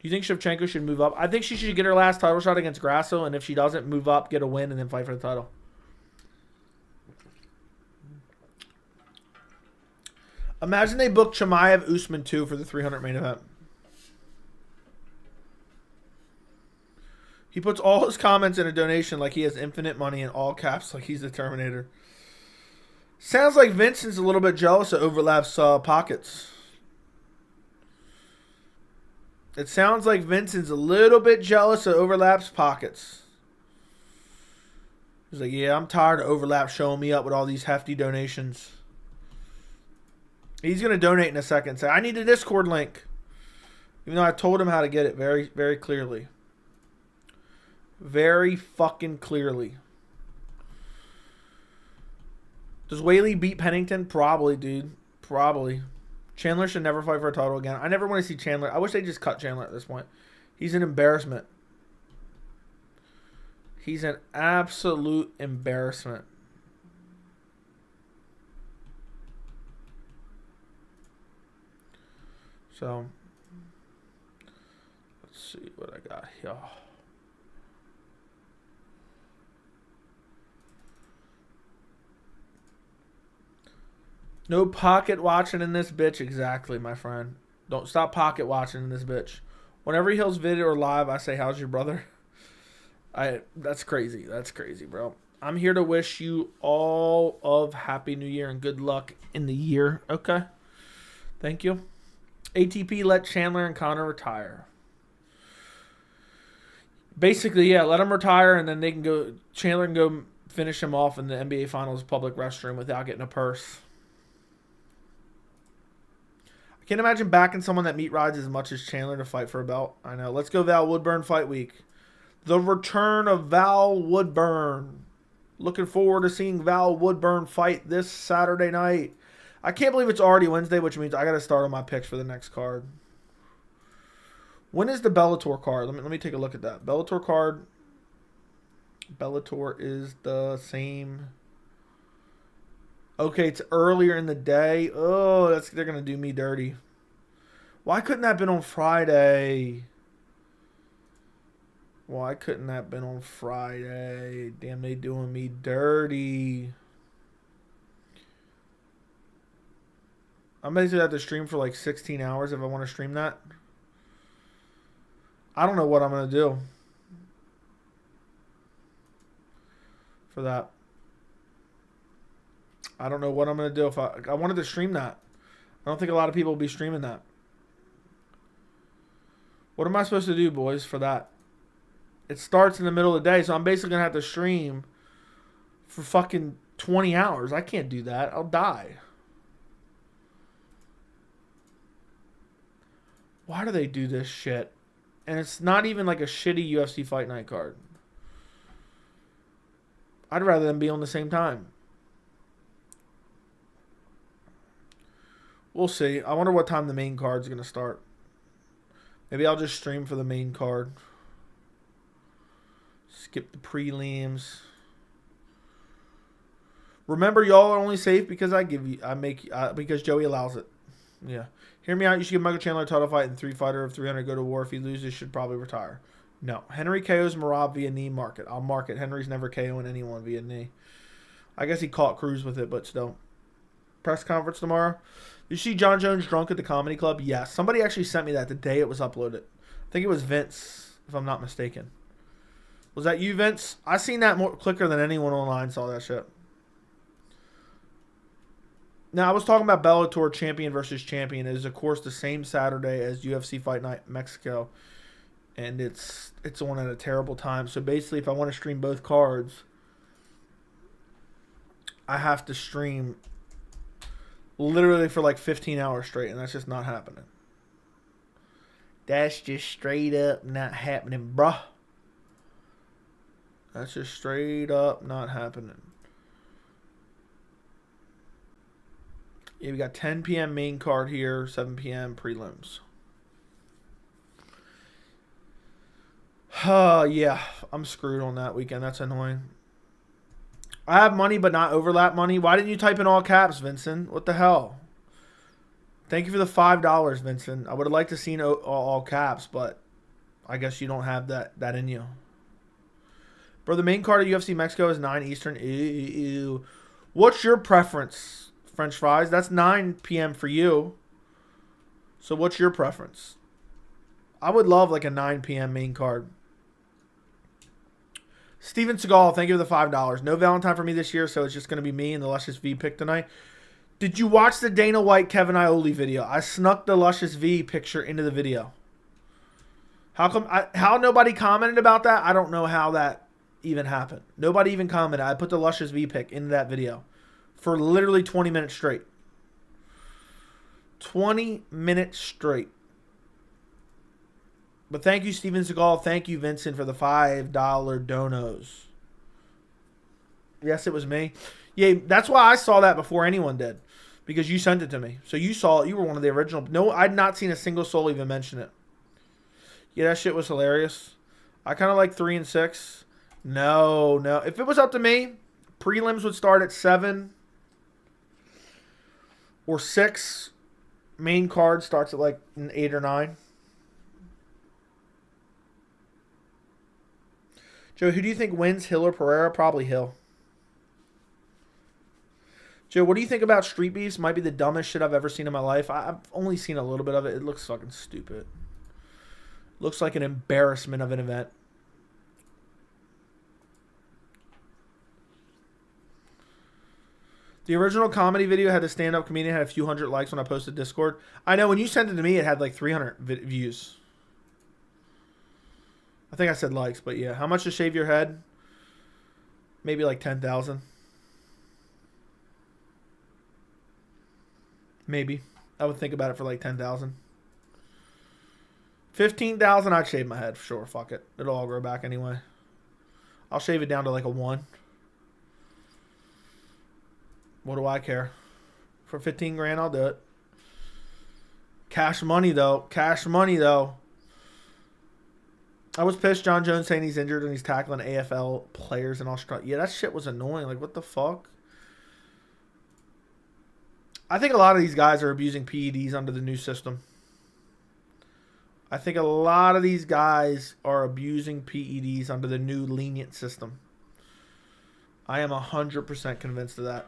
A: Do you think Shevchenko should move up? I think she should get her last title shot against Grasso, and if she doesn't, move up, get a win, and then fight for the title. Imagine they book Chimaev Usman 2 for the 300 main event. He puts all his comments in a donation like he has infinite money in all caps like he's the Terminator. Sounds like Vincent's a little bit jealous of Overlap's pockets. It sounds like Vincent's a little bit jealous of Overlap's pockets. He's like, yeah, I'm tired of Overlap showing me up with all these hefty donations. He's going to donate in a second. Say, I need a Discord link. Even though I told him how to get it very, very clearly. Very fucking clearly. Does Whaley beat Pennington? Probably, dude. Probably. Chandler should never fight for a title again. I never want to see Chandler. I wish they just cut Chandler at this point. He's an embarrassment. He's an absolute embarrassment. So, let's see what I got here. No pocket watching in this bitch. Exactly, my friend. Don't stop pocket watching in this bitch. Whenever he holds video or live, I say, how's your brother? That's crazy. That's crazy, bro. I'm here to wish you all of Happy New Year and good luck in the year. Okay? Thank you. ATP let Chandler and Conor retire. Basically, yeah, let them retire and then they can go. Chandler can go finish him off in the NBA Finals public restroom without getting a purse. I can't imagine backing someone that meat rides as much as Chandler to fight for a belt. I know. Let's go Val Woodburn fight week. The return of Val Woodburn. Looking forward to seeing Val Woodburn fight this Saturday night. I can't believe it's already Wednesday, which means I got to start on my picks for the next card. When is the Bellator card? Let me take a look at that. Bellator card. Bellator is the same. Okay, it's earlier in the day. Oh, they're going to do me dirty. Why couldn't that have been on Friday? Why couldn't that have been on Friday? Damn, they doing me dirty. I'm basically have to stream for like 16 hours if I want to stream that. I don't know what I'm going to do for that. I don't know what I'm going to do. If I wanted to stream that. I don't think a lot of people will be streaming that. What am I supposed to do, boys, for that? It starts in the middle of the day, so I'm basically going to have to stream for fucking 20 hours. I can't do that. I'll die. Why do they do this shit? And it's not even like a shitty UFC Fight Night card. I'd rather them be on the same time. We'll see. I wonder what time the main card's going to start. Maybe I'll just stream for the main card. Skip the prelims. Remember, y'all are only safe because because Joey allows it. Yeah. Hear me out. You should give Michael Chandler a title fight and 3 fighter of 300 go to war. If he loses, should probably retire. No. Henry KO's Marab via knee, mark it. I'll mark it. Henry's never KOing anyone via knee. I guess he caught Cruz with it, but still. Press conference tomorrow. You see John Jones drunk at the comedy club? Yes. Somebody actually sent me that the day it was uploaded. I think it was Vince, if I'm not mistaken. Was that you, Vince? I seen that more quicker than anyone online saw that shit. Now, I was talking about Bellator champion versus champion. It is, of course, the same Saturday as UFC Fight Night Mexico. And it's on at a terrible time. So, basically, if I want to stream both cards, I have to stream literally for like 15 hours straight. And that's just not happening. That's just straight up not happening, bruh. That's just straight up not happening. Yeah, we got 10 p.m. main card here, 7 p.m. prelims. Yeah, I'm screwed on that weekend. That's annoying. I have money, but not overlap money. Why didn't you type in all caps, Vincent? What the hell? Thank you for the $5, Vincent. I would have liked to seen all caps, but I guess you don't have that in you. Bro, the main card of UFC Mexico is 9 Eastern. Ew. What's your preference? French fries. That's 9 p.m. for you. So what's your preference? I would love like a 9 p.m. main card. Steven Seagal, thank you for the $5. No Valentine for me this year, so it's just going to be me and the Luscious V pick tonight. Did you watch the Dana White Kevin Iole video? I snuck the Luscious V picture into the video. How nobody commented about that? I don't know how that even happened. Nobody even commented. I put the Luscious V pick into that video. For literally 20 minutes straight. 20 minutes straight. But thank you, Steven Seagal. Thank you, Vincent, for the $5 donos. Yes, it was me. Yeah, that's why I saw that before anyone did. Because you sent it to me. So you saw it. You were one of the original. No, I'd not seen a single soul even mention it. Yeah, that shit was hilarious. I kind of like 3 and 6. No. If it was up to me, prelims would start at 7. Or 6. Main card starts at like 8 or 9. Joe, who do you think wins, Hill or Pereira? Probably Hill. Joe, what do you think about Street Beefs? Might be the dumbest shit I've ever seen in my life. I've only seen a little bit of it. It looks fucking stupid. Looks like an embarrassment of an event. The original comedy video had a stand-up comedian, had a few hundred likes when I posted Discord. I know, when you sent it to me, it had like 300 views. I think I said likes, but yeah. How much to shave your head? Maybe like 10,000. Maybe. I would think about it for like 10,000. 15,000, I'd shave my head. Sure, fuck it. It'll all grow back anyway. I'll shave it down to like a 1. What do I care? For 15 grand, I'll do it. Cash money, though. Cash money, though. I was pissed. John Jones saying he's injured and he's tackling AFL players in Australia. Yeah, that shit was annoying. Like, what the fuck? I think a lot of these guys are abusing PEDs under the new system. I think a lot of these guys are abusing PEDs under the new lenient system. I am 100% convinced of that.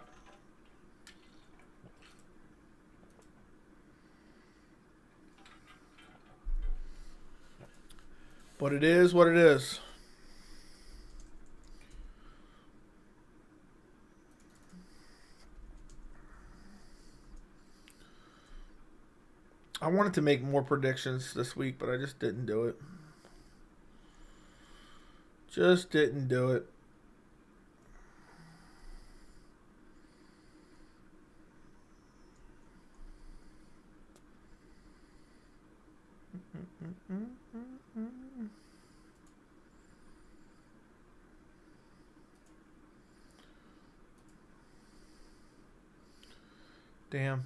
A: But it is what it is. I wanted to make more predictions this week, but I just didn't do it. Just didn't do it. Damn.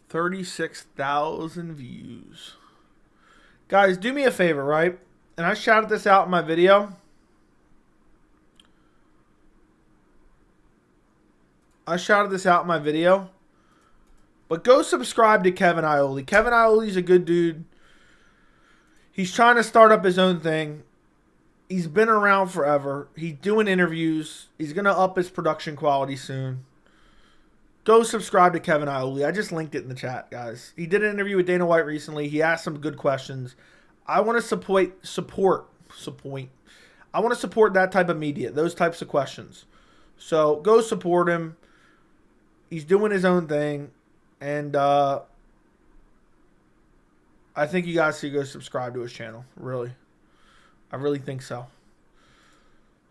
A: 36,000 views. Guys, do me a favor, right? And I shouted this out in my video. But go subscribe to Kevin Iole. Kevin Iole's a good dude. He's trying to start up his own thing. He's been around forever. He's doing interviews. He's going to up his production quality soon. Go subscribe to Kevin Iole. I just linked it in the chat, guys. He did an interview with Dana White recently. He asked some good questions. I want to support. I want to support that type of media, those types of questions. So go support him. He's doing his own thing. And I think you guys should go subscribe to his channel. Really. I really think so.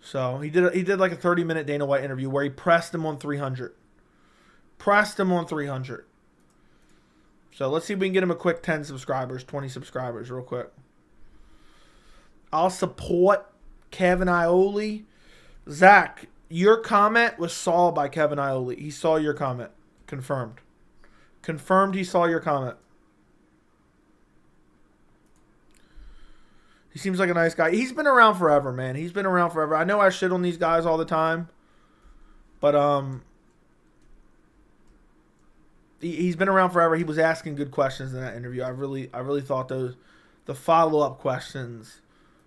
A: So he did like a 30-minute Dana White interview where he pressed him on 300. Pressed him on 300. So let's see if we can get him a quick 10 subscribers, 20 subscribers real quick. I'll support Kevin Iole. Zach, your comment was saw by Kevin Iole. He saw your comment. Confirmed. Confirmed he saw your comment. He seems like a nice guy. He's been around forever, man. He's been around forever. I know I shit on these guys all the time. But he's been around forever. He was asking good questions in that interview. I really thought the follow-up questions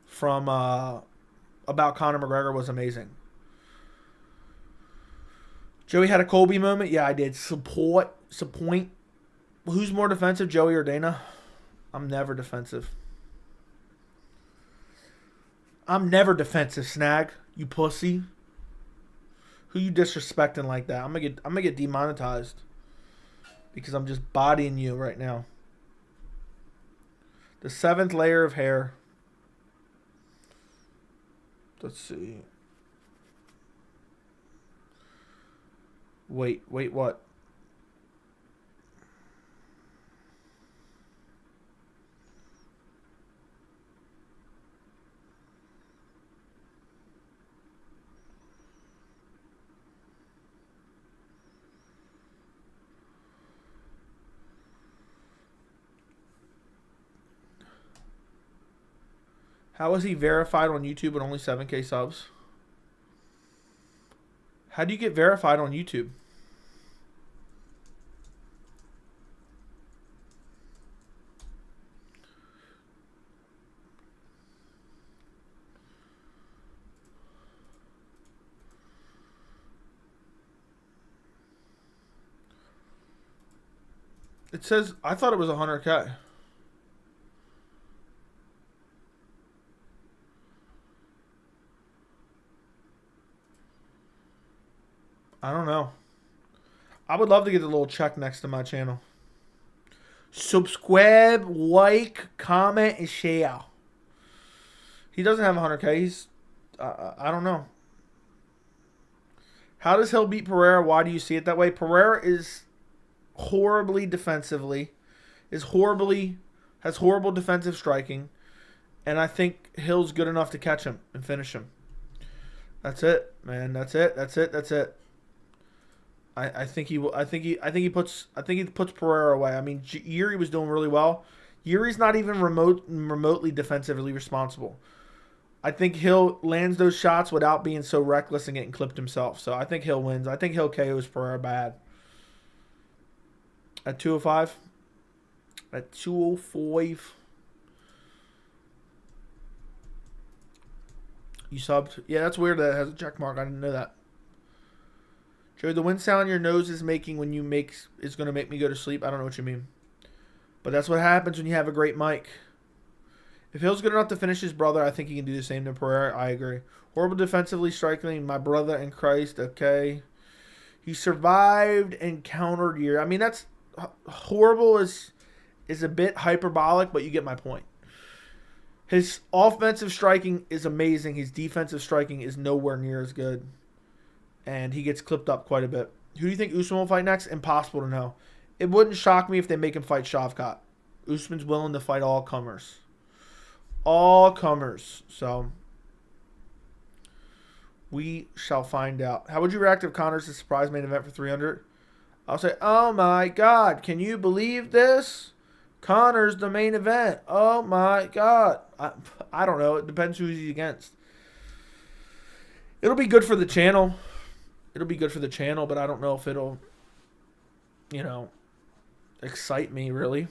A: from about Conor McGregor was amazing. Joey had a Colby moment. Yeah, I did. Support. Who's more defensive, Joey or Dana? I'm never defensive. I'm never defensive, Snag. You pussy. Who you disrespecting like that? I'm gonna get demonetized because I'm just bodying you right now. The 7th layer of hair. Let's see. Wait, what? How is he verified on YouTube with only 7K subs? How do you get verified on YouTube? It says, I thought it was 100K. I don't know. I would love to get a little check next to my channel. Subscribe, like, comment, and share. He doesn't have 100K. He's, I don't know. How does Hill beat Pereira? Why do you see it that way? Pereira is horribly defensively. Has horrible defensive striking. And I think Hill's good enough to catch him and finish him. That's it, man. That's it. I think he puts Pereira away. I mean, Yuri was doing really well. Yuri's not even remotely defensively responsible. I think Hill lands those shots without being so reckless and getting clipped himself. So I think Hill wins. I think Hill KOs Pereira bad. At 205. At 205. You subbed? Yeah, that's weird that it has a check mark. I didn't know that. Joey, the wind sound your nose is making when you is going to make me go to sleep. I don't know what you mean. But that's what happens when you have a great mic. If Hill's good enough to finish his brother, I think he can do the same to Pereira. I agree. Horrible defensively striking, my brother in Christ. Okay. He survived and countered Yuri. I mean, that's horrible is a bit hyperbolic, but you get my point. His offensive striking is amazing. His defensive striking is nowhere near as good. And he gets clipped up quite a bit. Who do you think Usman will fight next? Impossible to know. It wouldn't shock me if they make him fight Shavkat. Usman's willing to fight all comers. All comers. So, we shall find out. How would you react if Conor's a surprise main event for 300? I'll say, oh my God, can you believe this? Conor's the main event. Oh my God. I don't know. It depends who he's against. It'll be good for the channel. But I don't know if it'll, excite me really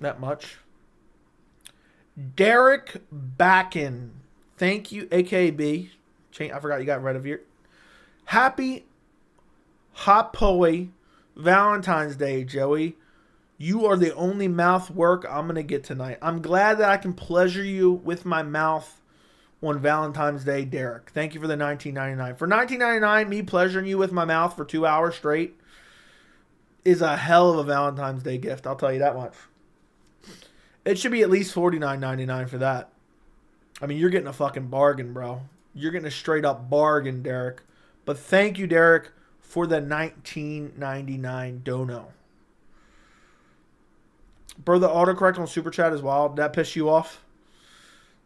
A: that much. Derek Backen. Thank you, AKB. I forgot you got rid of your. Happy Hot Poey Valentine's Day, Joey. You are the only mouth work I'm going to get tonight. I'm glad that I can pleasure you with my mouth on Valentine's Day, Derek. Thank you for the $19.99. For $19.99, me pleasuring you with my mouth for 2 hours straight is a hell of a Valentine's Day gift. I'll tell you that much. It should be at least $49.99 for that. I mean, you're getting a fucking bargain, bro. You're getting a straight up bargain, Derek. But thank you, Derek, for the $19.99 dono. Bro, the autocorrect on Super Chat is wild. Did that piss you off?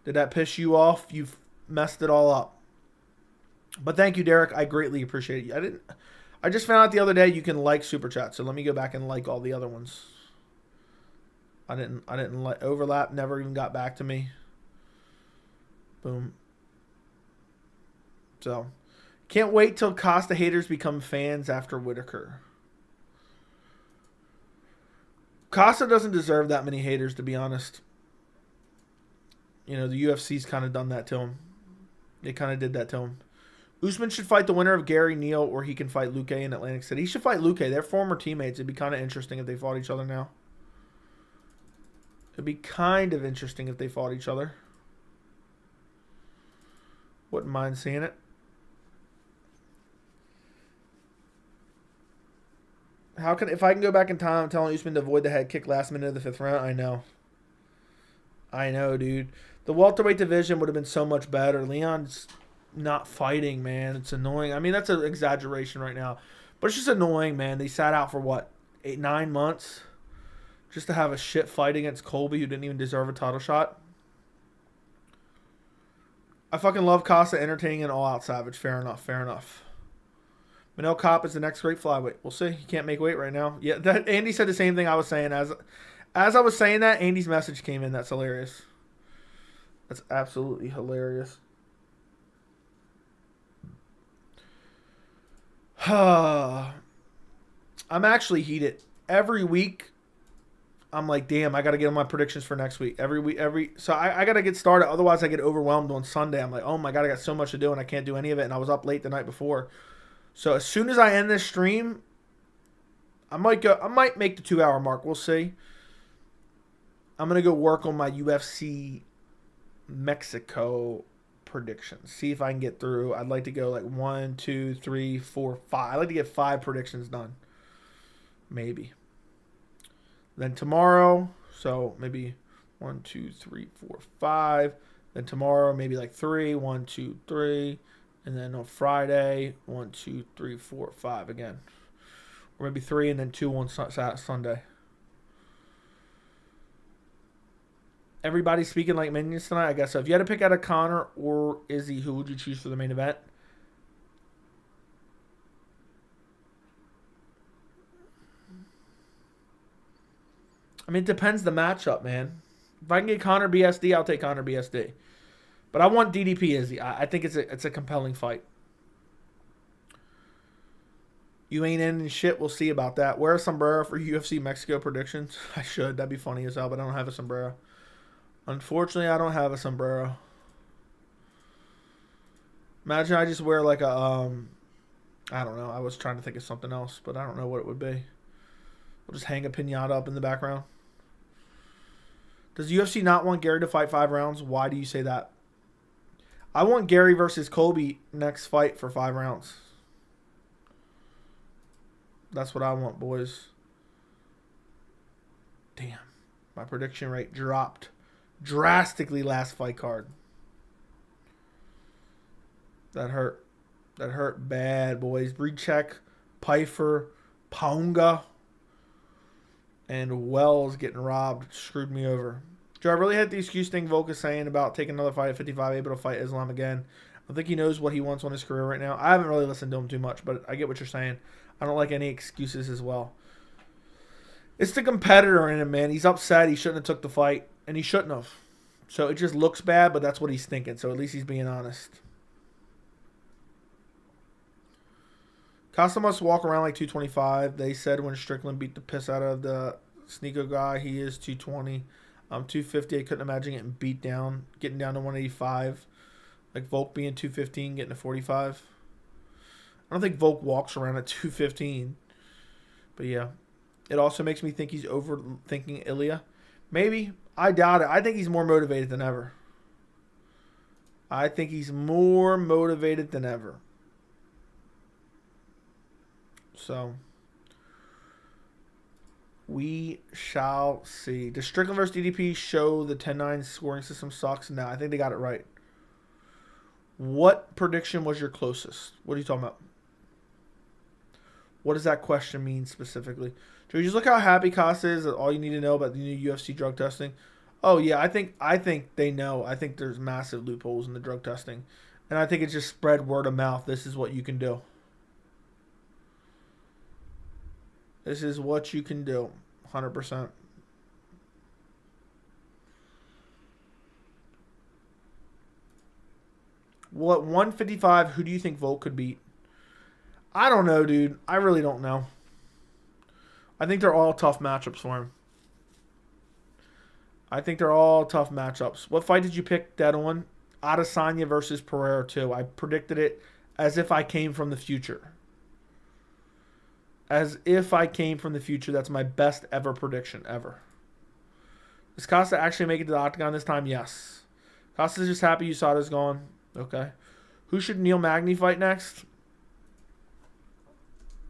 A: Did that piss you off? You've messed it all up. But thank you, Derek. I greatly appreciate it. I just found out the other day you can like Super Chat, so let me go back and like all the other ones. I didn't like overlap, never even got back to me. Boom. So, can't wait till Costa haters become fans after Whitaker. Costa doesn't deserve that many haters, to be honest. You know, the UFC's kind of done that to him. They kind of did that to him. Usman should fight the winner of Gary Neal, or he can fight Luque in Atlantic City. He should fight Luque. They're former teammates. It'd be kind of interesting if they fought each other now. It'd be kind of interesting if they fought each other. Wouldn't mind seeing it. If I can go back in time, I'm telling Usman to avoid the head kick last minute of the 5th round. I know, dude. The welterweight division would have been so much better. Leon's not fighting, man. It's annoying. I mean, that's an exaggeration right now. But it's just annoying, man. They sat out for, what, 8-9 months? Just to have a shit fight against Colby, who didn't even deserve a title shot. I fucking love Costa entertaining an all-out Savage. Fair enough. Manel Kopp is the next great flyweight. We'll see. He can't make weight right now. Yeah, Andy said the same thing I was saying. As I was saying that, Andy's message came in. That's hilarious. That's absolutely hilarious. I'm actually heated. Every week, I'm like, damn, I got to get on my predictions for next week. So I got to get started. Otherwise, I get overwhelmed on Sunday. I'm like, oh my God, I got so much to do and I can't do any of it. And I was up late the night before. So as soon as I end this stream, I might make the 2 hour mark. We'll see. I'm going to go work on my UFC Mexico predictions. See if I can get through. I'd like to go like 1, 2, 3, 4, 5. I'd like to get 5 predictions done. Maybe. Then tomorrow, so maybe 1, 2, 3, 4, 5. Then tomorrow, maybe like 3, 1, 2, 3. And then on Friday, 1, 2, 3, 4, 5 again. Or maybe 3 and then 2 on Sunday. Everybody's speaking like minions tonight, I guess so. If you had to pick out a Conor or Izzy, who would you choose for the main event? I mean, it depends the matchup, man. If I can get Conor BSD, I'll take Conor BSD. But I want DDP Izzy. I think it's a compelling fight. You ain't in shit. We'll see about that. Wear a sombrero for UFC Mexico predictions. I should. That'd be funny as hell, but I don't have a sombrero. Unfortunately, I don't have a sombrero. Imagine I just wear like a, I don't know. I was trying to think of something else, but I don't know what it would be. We'll just hang a piñata up in the background. Does UFC not want Gary to fight 5 rounds? Why do you say that? I want Gary versus Colby next fight for 5 rounds. That's what I want, boys. Damn. My prediction rate dropped drastically last fight card. That hurt. That hurt bad, boys. Breachek, Pfeiffer, Ponga, and Wells getting robbed. Screwed me over. Do I really hate the excuse thing Volk is saying about taking another fight at 55, able to fight Islam again? I think he knows what he wants on his career right now. I haven't really listened to him too much, but I get what you're saying. I don't like any excuses as well. It's the competitor in him, man. He's upset. He shouldn't have took the fight, and he shouldn't have. So it just looks bad, but that's what he's thinking. So at least he's being honest. Costa must walk around like 225. They said when Strickland beat the piss out of the Sneeko guy, he is 220. I'm 250. I couldn't imagine getting beat down, getting down to 185. Like Volk being 215, getting to 45. I don't think Volk walks around at 215. But yeah. It also makes me think he's overthinking Ilya. Maybe. I doubt it. I think he's more motivated than ever. I think he's more motivated than ever. So, we shall see. Does Strickland versus DDP show the 10-9 scoring system sucks? No, I think they got it right. What prediction was your closest? What are you talking about? What does that question mean specifically? Do you just look how happy Costa is at all you need to know about the new UFC drug testing? Oh yeah, I think they know. I think there's massive loopholes in the drug testing. And I think it's just spread word of mouth. This is what you can do. This is what you can do. 100%. Well, at 155, who do you think Volk could beat? I don't know, dude. I really don't know. I think they're all tough matchups for him. I think they're all tough matchups. What fight did you pick, dead on? Adesanya versus Pereira 2. I predicted it as if I came from the future. As if I came from the future. That's my best ever prediction, ever. Does Costa actually make it to the octagon this time? Yes. Costa's just happy USADA's gone. Okay. Who should Neil Magny fight next?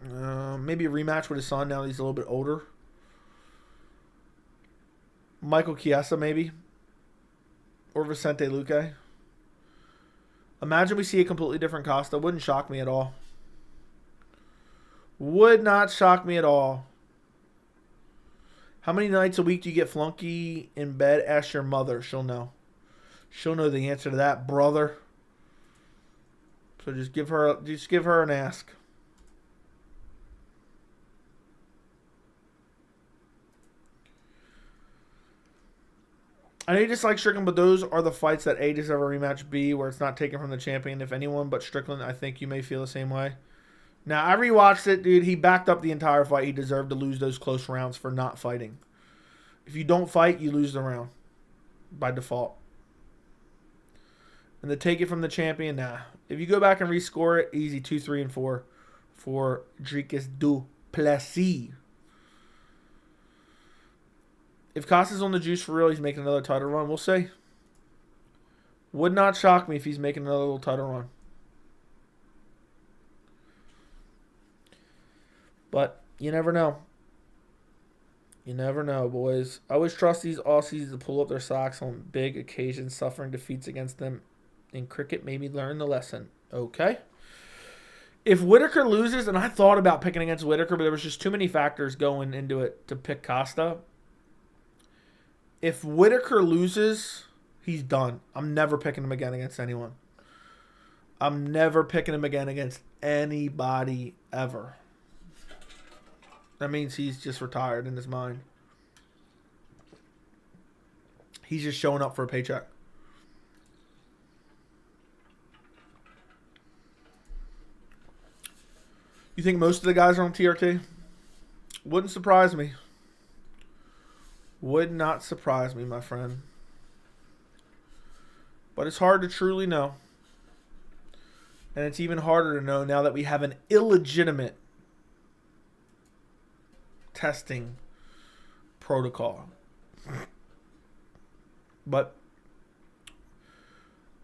A: Maybe a rematch with his son now that he's a little bit older. Michael Chiesa, maybe. Or Vicente Luque. Imagine we see a completely different Costa. Wouldn't shock me at all. Would not shock me at all. How many nights a week do you get flunky in bed? Ask your mother. She'll know. She'll know the answer to that, brother. So just give her an ask. I know you dislike Strickland, but those are the fights that A, deserve a rematch, B, where it's not taken from the champion. If anyone but Strickland, I think you may feel the same way. Now, I rewatched it, dude. He backed up the entire fight. He deserved to lose those close rounds for not fighting. If you don't fight, you lose the round by default. And to take it from the champion, nah. If you go back and rescore it, easy 2, 3, and 4 for Dricus du Plessis. If Costa's on the juice for real, he's making another title run. We'll see. Would not shock me if he's making another little title run. But you never know. You never know, boys. I always trust these Aussies to pull up their socks on big occasions. Suffering defeats against them in cricket made me learn the lesson. Okay. If Whitaker loses, and I thought about picking against Whitaker, but there was just too many factors going into it to pick Costa. If Whitaker loses, he's done. I'm never picking him again against anyone. I'm never picking him again against anybody ever. That means he's just retired in his mind. He's just showing up for a paycheck. You think most of the guys are on TRT? Wouldn't surprise me. Would not surprise me, my friend. But it's hard to truly know. And it's even harder to know now that we have an illegitimate testing protocol. But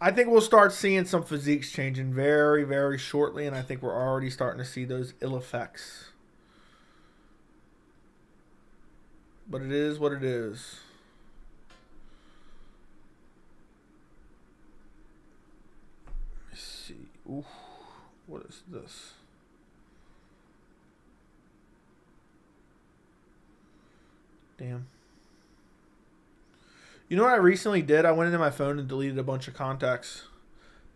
A: I think we'll start seeing some physiques changing very, very shortly. And I think we're already starting to see those ill effects. But it is what it is. Let's see. Ooh, what is this? Damn. You know what I recently did? I went into my phone and deleted a bunch of contacts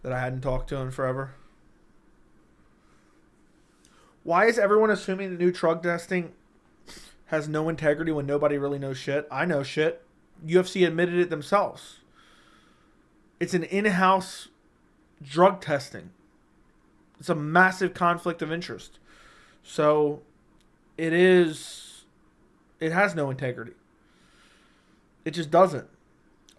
A: that I hadn't talked to in forever. Why is everyone assuming the new drug testing has no integrity when nobody really knows shit? I know shit. UFC admitted it themselves. It's an in-house drug testing. It's a massive conflict of interest. So it has no integrity. It just doesn't.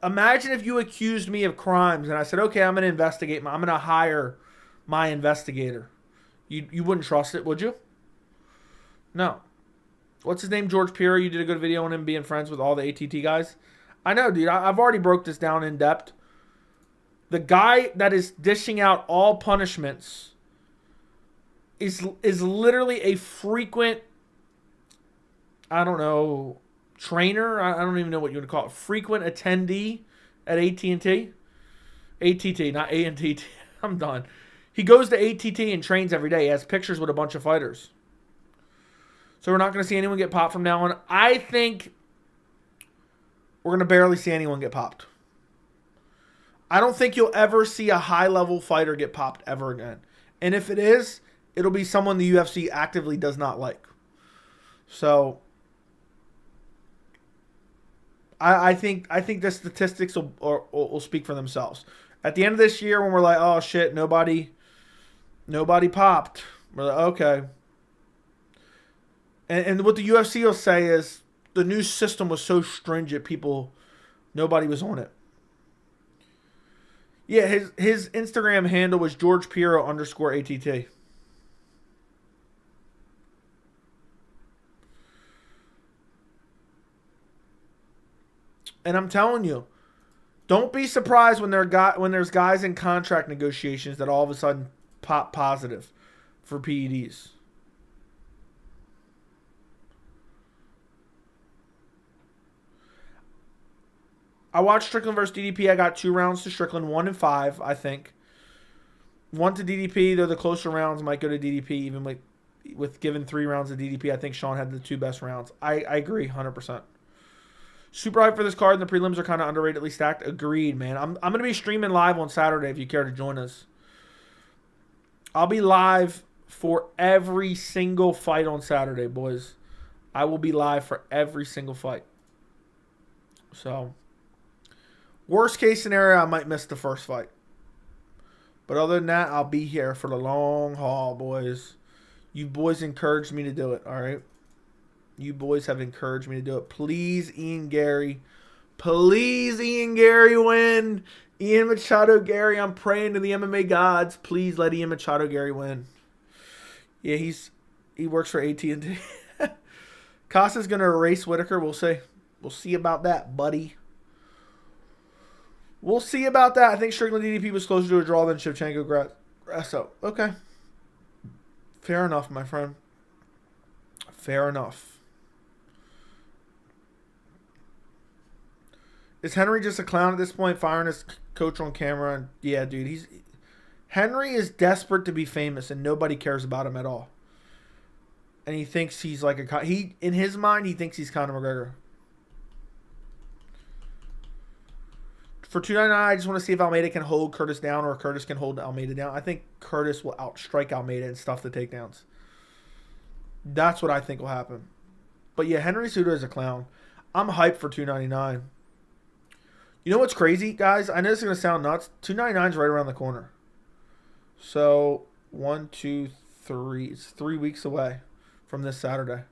A: Imagine if you accused me of crimes and I said, okay, I'm going to investigate. I'm going to hire my investigator. You wouldn't trust it, would you? No. What's his name? George Piro. You did a good video on him being friends with all the ATT guys. I know, dude. I've already broke this down in depth. The guy that is dishing out all punishments is literally a frequent, I don't know, trainer. I don't even know what you would call it. Frequent attendee at AT&T. ATT, not ANTT. I'm done. He goes to ATT and trains every day. He has pictures with a bunch of fighters. So we're not going to see anyone get popped from now on. I think we're going to barely see anyone get popped. I don't think you'll ever see a high-level fighter get popped ever again. And if it is, it'll be someone the UFC actively does not like. So I think the statistics will speak for themselves. At the end of this year, when we're like, oh shit, nobody popped, we're like, okay. And what the UFC will say is the new system was so stringent, nobody was on it. Yeah, his Instagram handle was George Piro _ATT. And I'm telling you, don't be surprised when there's guys in contract negotiations that all of a sudden pop positive for PEDs. I watched Strickland versus DDP. I got 2 rounds to Strickland, 1 and 5, I think. 1 to DDP. Though the closer rounds might go to DDP, even with given 3 rounds of DDP. I think Sean had the 2 best rounds. I agree, 100%. Super hyped for this card, and the prelims are kind of underratedly stacked. Agreed, man. I'm going to be streaming live on Saturday if you care to join us. I'll be live for every single fight on Saturday, boys. I will be live for every single fight. So, worst case scenario, I might miss the first fight. But other than that, I'll be here for the long haul, boys. You boys encouraged me to do it, all right? You boys have encouraged me to do it. Please, Ian Gary. Please, Ian Gary, win. Ian Machado Gary, I'm praying to the MMA gods. Please let Ian Machado Gary win. Yeah, he works for AT&T. Costa's going to erase Whitaker. We'll see. We'll see about that, buddy. We'll see about that. I think Strickland DDP was closer to a draw than Shevchenko Grasso. Okay. Fair enough, my friend. Fair enough. Is Henry just a clown at this point, firing his coach on camera? And yeah, dude, Henry is desperate to be famous, and nobody cares about him at all. And he thinks he's like in his mind, he thinks he's Conor McGregor. For 299, I just want to see if Almeida can hold Curtis down or Curtis can hold Almeida down. I think Curtis will outstrike Almeida and stuff the takedowns. That's what I think will happen. But yeah, Henry Cejudo is a clown. I'm hyped for 299. You know what's crazy, guys? I know this is going to sound nuts. 299 is right around the corner. So, 1, 2, 3. It's 3 weeks away from this Saturday.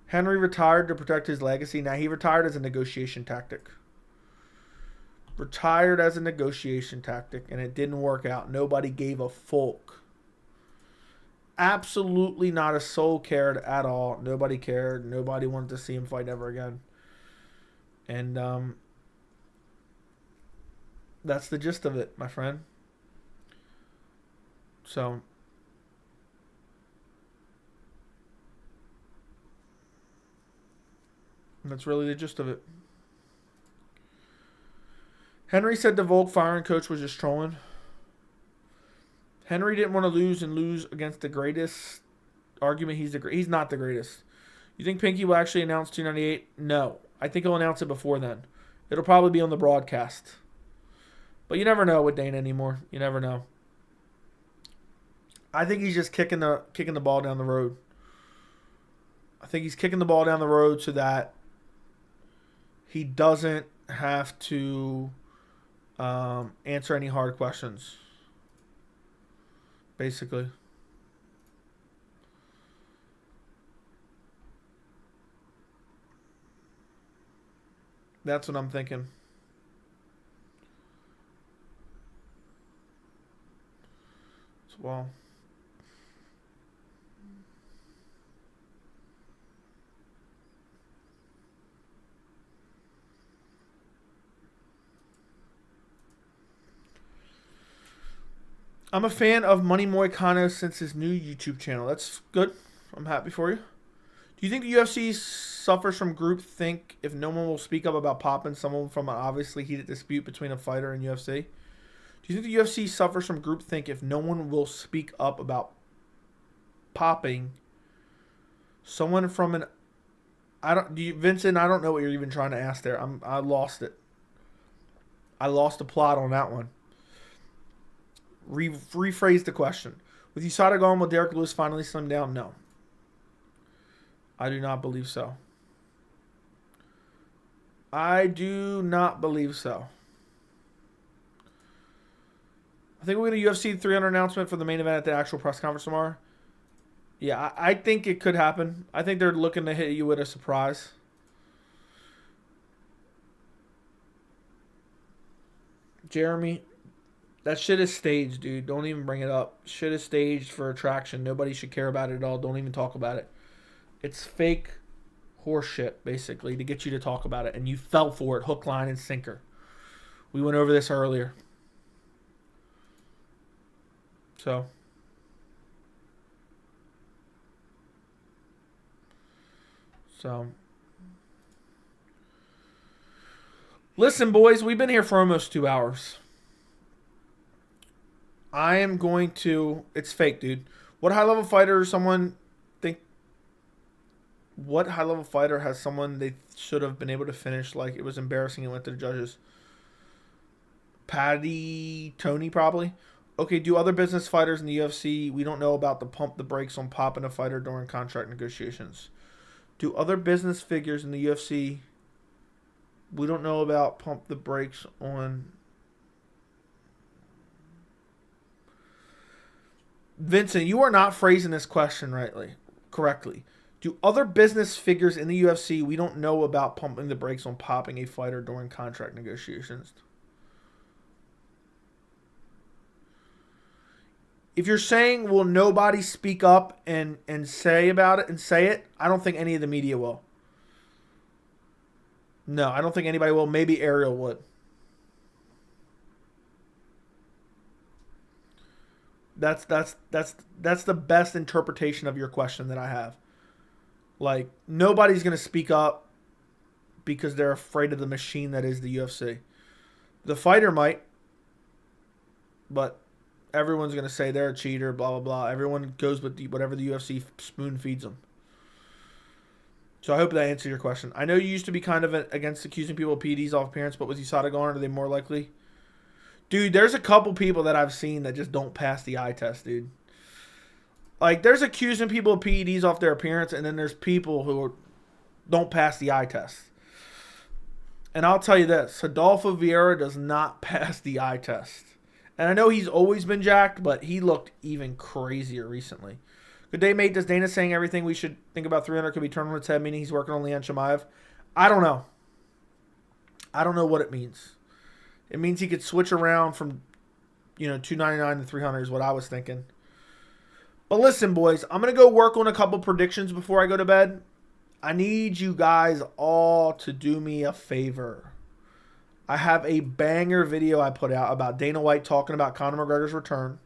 A: Henry retired to protect his legacy. Now, he retired as a negotiation tactic. Retired as a negotiation tactic, and it didn't work out. Nobody gave a fuck. Absolutely not a soul cared at all. Nobody cared. Nobody wanted to see him fight ever again. And that's the gist of it, my friend. So, that's really the gist of it. Henry said the Volk firing coach was just trolling. Henry didn't want to lose against the greatest. Argument, he's not the greatest. You think Pinky will actually announce 298? No. I think he'll announce it before then. It'll probably be on the broadcast. But you never know with Dana anymore. You never know. I think he's just kicking the ball down the road. I think he's kicking the ball down the road so that he doesn't have to answer any hard questions. Basically. That's what I'm thinking. Well, I'm a fan of Money Moicano since his new YouTube channel. That's good. I'm happy for you. Do you think the UFC suffers from groupthink if no one will speak up about popping someone from an obviously heated dispute between a fighter and UFC? Do you think the UFC suffers from groupthink if no one will speak up about popping someone from an... Vincent, I don't know what you're even trying to ask there. I lost it. I lost the plot on that one. Rephrase the question. With USADA gone, will Derek Lewis finally slim down? No. I do not believe so. I do not believe so. I think we're going to UFC 300 announcement for the main event at the actual press conference tomorrow. Yeah, I think it could happen. I think they're looking to hit you with a surprise. Jeremy, that shit is staged, dude. Don't even bring it up. Shit is staged for attraction. Nobody should care about it at all. Don't even talk about it. It's fake horseshit, basically, to get you to talk about it. And you fell for it, hook, line, and sinker. We went over this earlier. So, listen, boys, we've been here for almost 2 hours. I am going to... It's fake, dude. What high-level fighter someone think... What high-level fighter has someone they should have been able to finish like it was embarrassing and went to the judges? Tony, probably. Okay, do other business fighters in the UFC... We don't know about the pump the brakes on popping a fighter during contract negotiations. Do other business figures in the UFC... We don't know about pump the brakes on... Vincent, you are not phrasing this question correctly. Do other business figures in the UFC we don't know about pumping the brakes on popping a fighter during contract negotiations? If you're saying will nobody speak up and say about it and say it, I don't think any of the media will. No, I don't think anybody will. Maybe Ariel would. That's the best interpretation of your question that I have. Like, nobody's going to speak up because they're afraid of the machine that is the UFC. The fighter might, but everyone's going to say they're a cheater, blah, blah, blah. Everyone goes with whatever the UFC spoon feeds them. So I hope that answered your question. I know you used to be kind of against accusing people of PEDs off appearance, but with USADA gone, are they more likely? Dude, there's a couple people that I've seen that just don't pass the eye test, dude. Like, there's accusing people of PEDs off their appearance, and then there's people who don't pass the eye test. And I'll tell you this, Adolfo Vieira does not pass the eye test. And I know he's always been jacked, but he looked even crazier recently. Good day, mate. Does Dana saying everything we should think about 300 could be turned on its head, meaning he's working on Leon Chimaev? I don't know. I don't know what it means. It means he could switch around from, 299 to 300 is what I was thinking. But listen, boys, I'm going to go work on a couple predictions before I go to bed. I need you guys all to do me a favor. I have a banger video I put out about Dana White talking about Conor McGregor's return.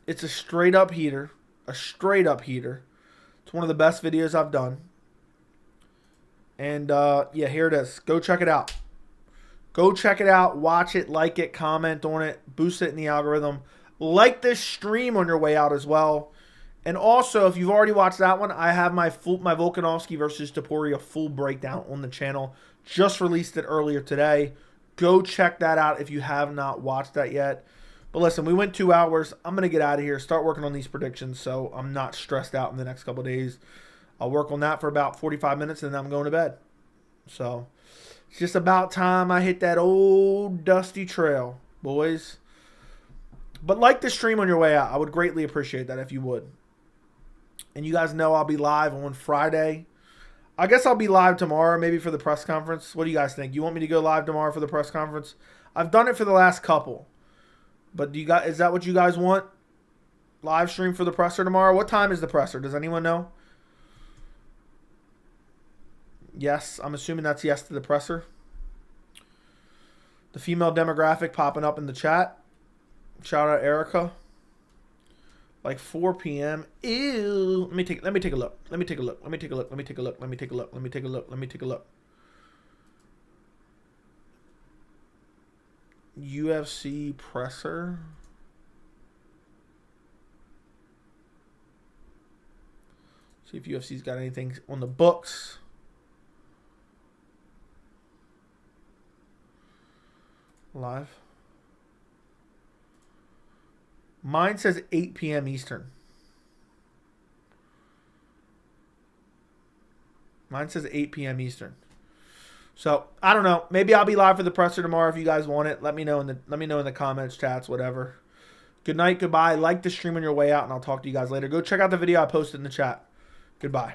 A: It's a straight up heater. A straight up heater. It's one of the best videos I've done. And, yeah, here it is. Go check it out. Go check it out. Watch it. Like it. Comment on it. Boost it in the algorithm. Like this stream on your way out as well. And also, if you've already watched that one, I have my Volkanovski versus Topuria full breakdown on the channel. Just released it earlier today. Go check that out if you have not watched that yet. But listen, we went 2 hours. I'm going to get out of here, start working on these predictions so I'm not stressed out in the next couple of days. I'll work on that for about 45 minutes and then I'm going to bed. So it's just about time I hit that old dusty trail, boys. But like the stream on your way out. I would greatly appreciate that if you would. And you guys know I'll be live on Friday. I guess I'll be live tomorrow, maybe for the press conference. What do you guys think? You want me to go live tomorrow for the press conference? I've done it for the last couple, but is that what you guys want? Live stream for the presser tomorrow? What time is the presser? Does anyone know? Yes, I'm assuming that's yes to the presser. The female demographic popping up in the chat. Shout out Erica. Like 4 p.m. Ew. Let me take a look. Let me take a look. Let me take a look. Let me take a look. Let me take a look. Let me take a look. Let me take a look. Let me take a look. UFC presser. See if UFC's got anything on the books. Live. Mine says 8 p.m. Eastern. Mine says 8 p.m. Eastern. So I don't know. Maybe I'll be live for the presser tomorrow if you guys want it. Let me know in the comments, chats, whatever. Good night, goodbye. Like the stream on your way out, and I'll talk to you guys later. Go check out the video I posted in the chat. Goodbye.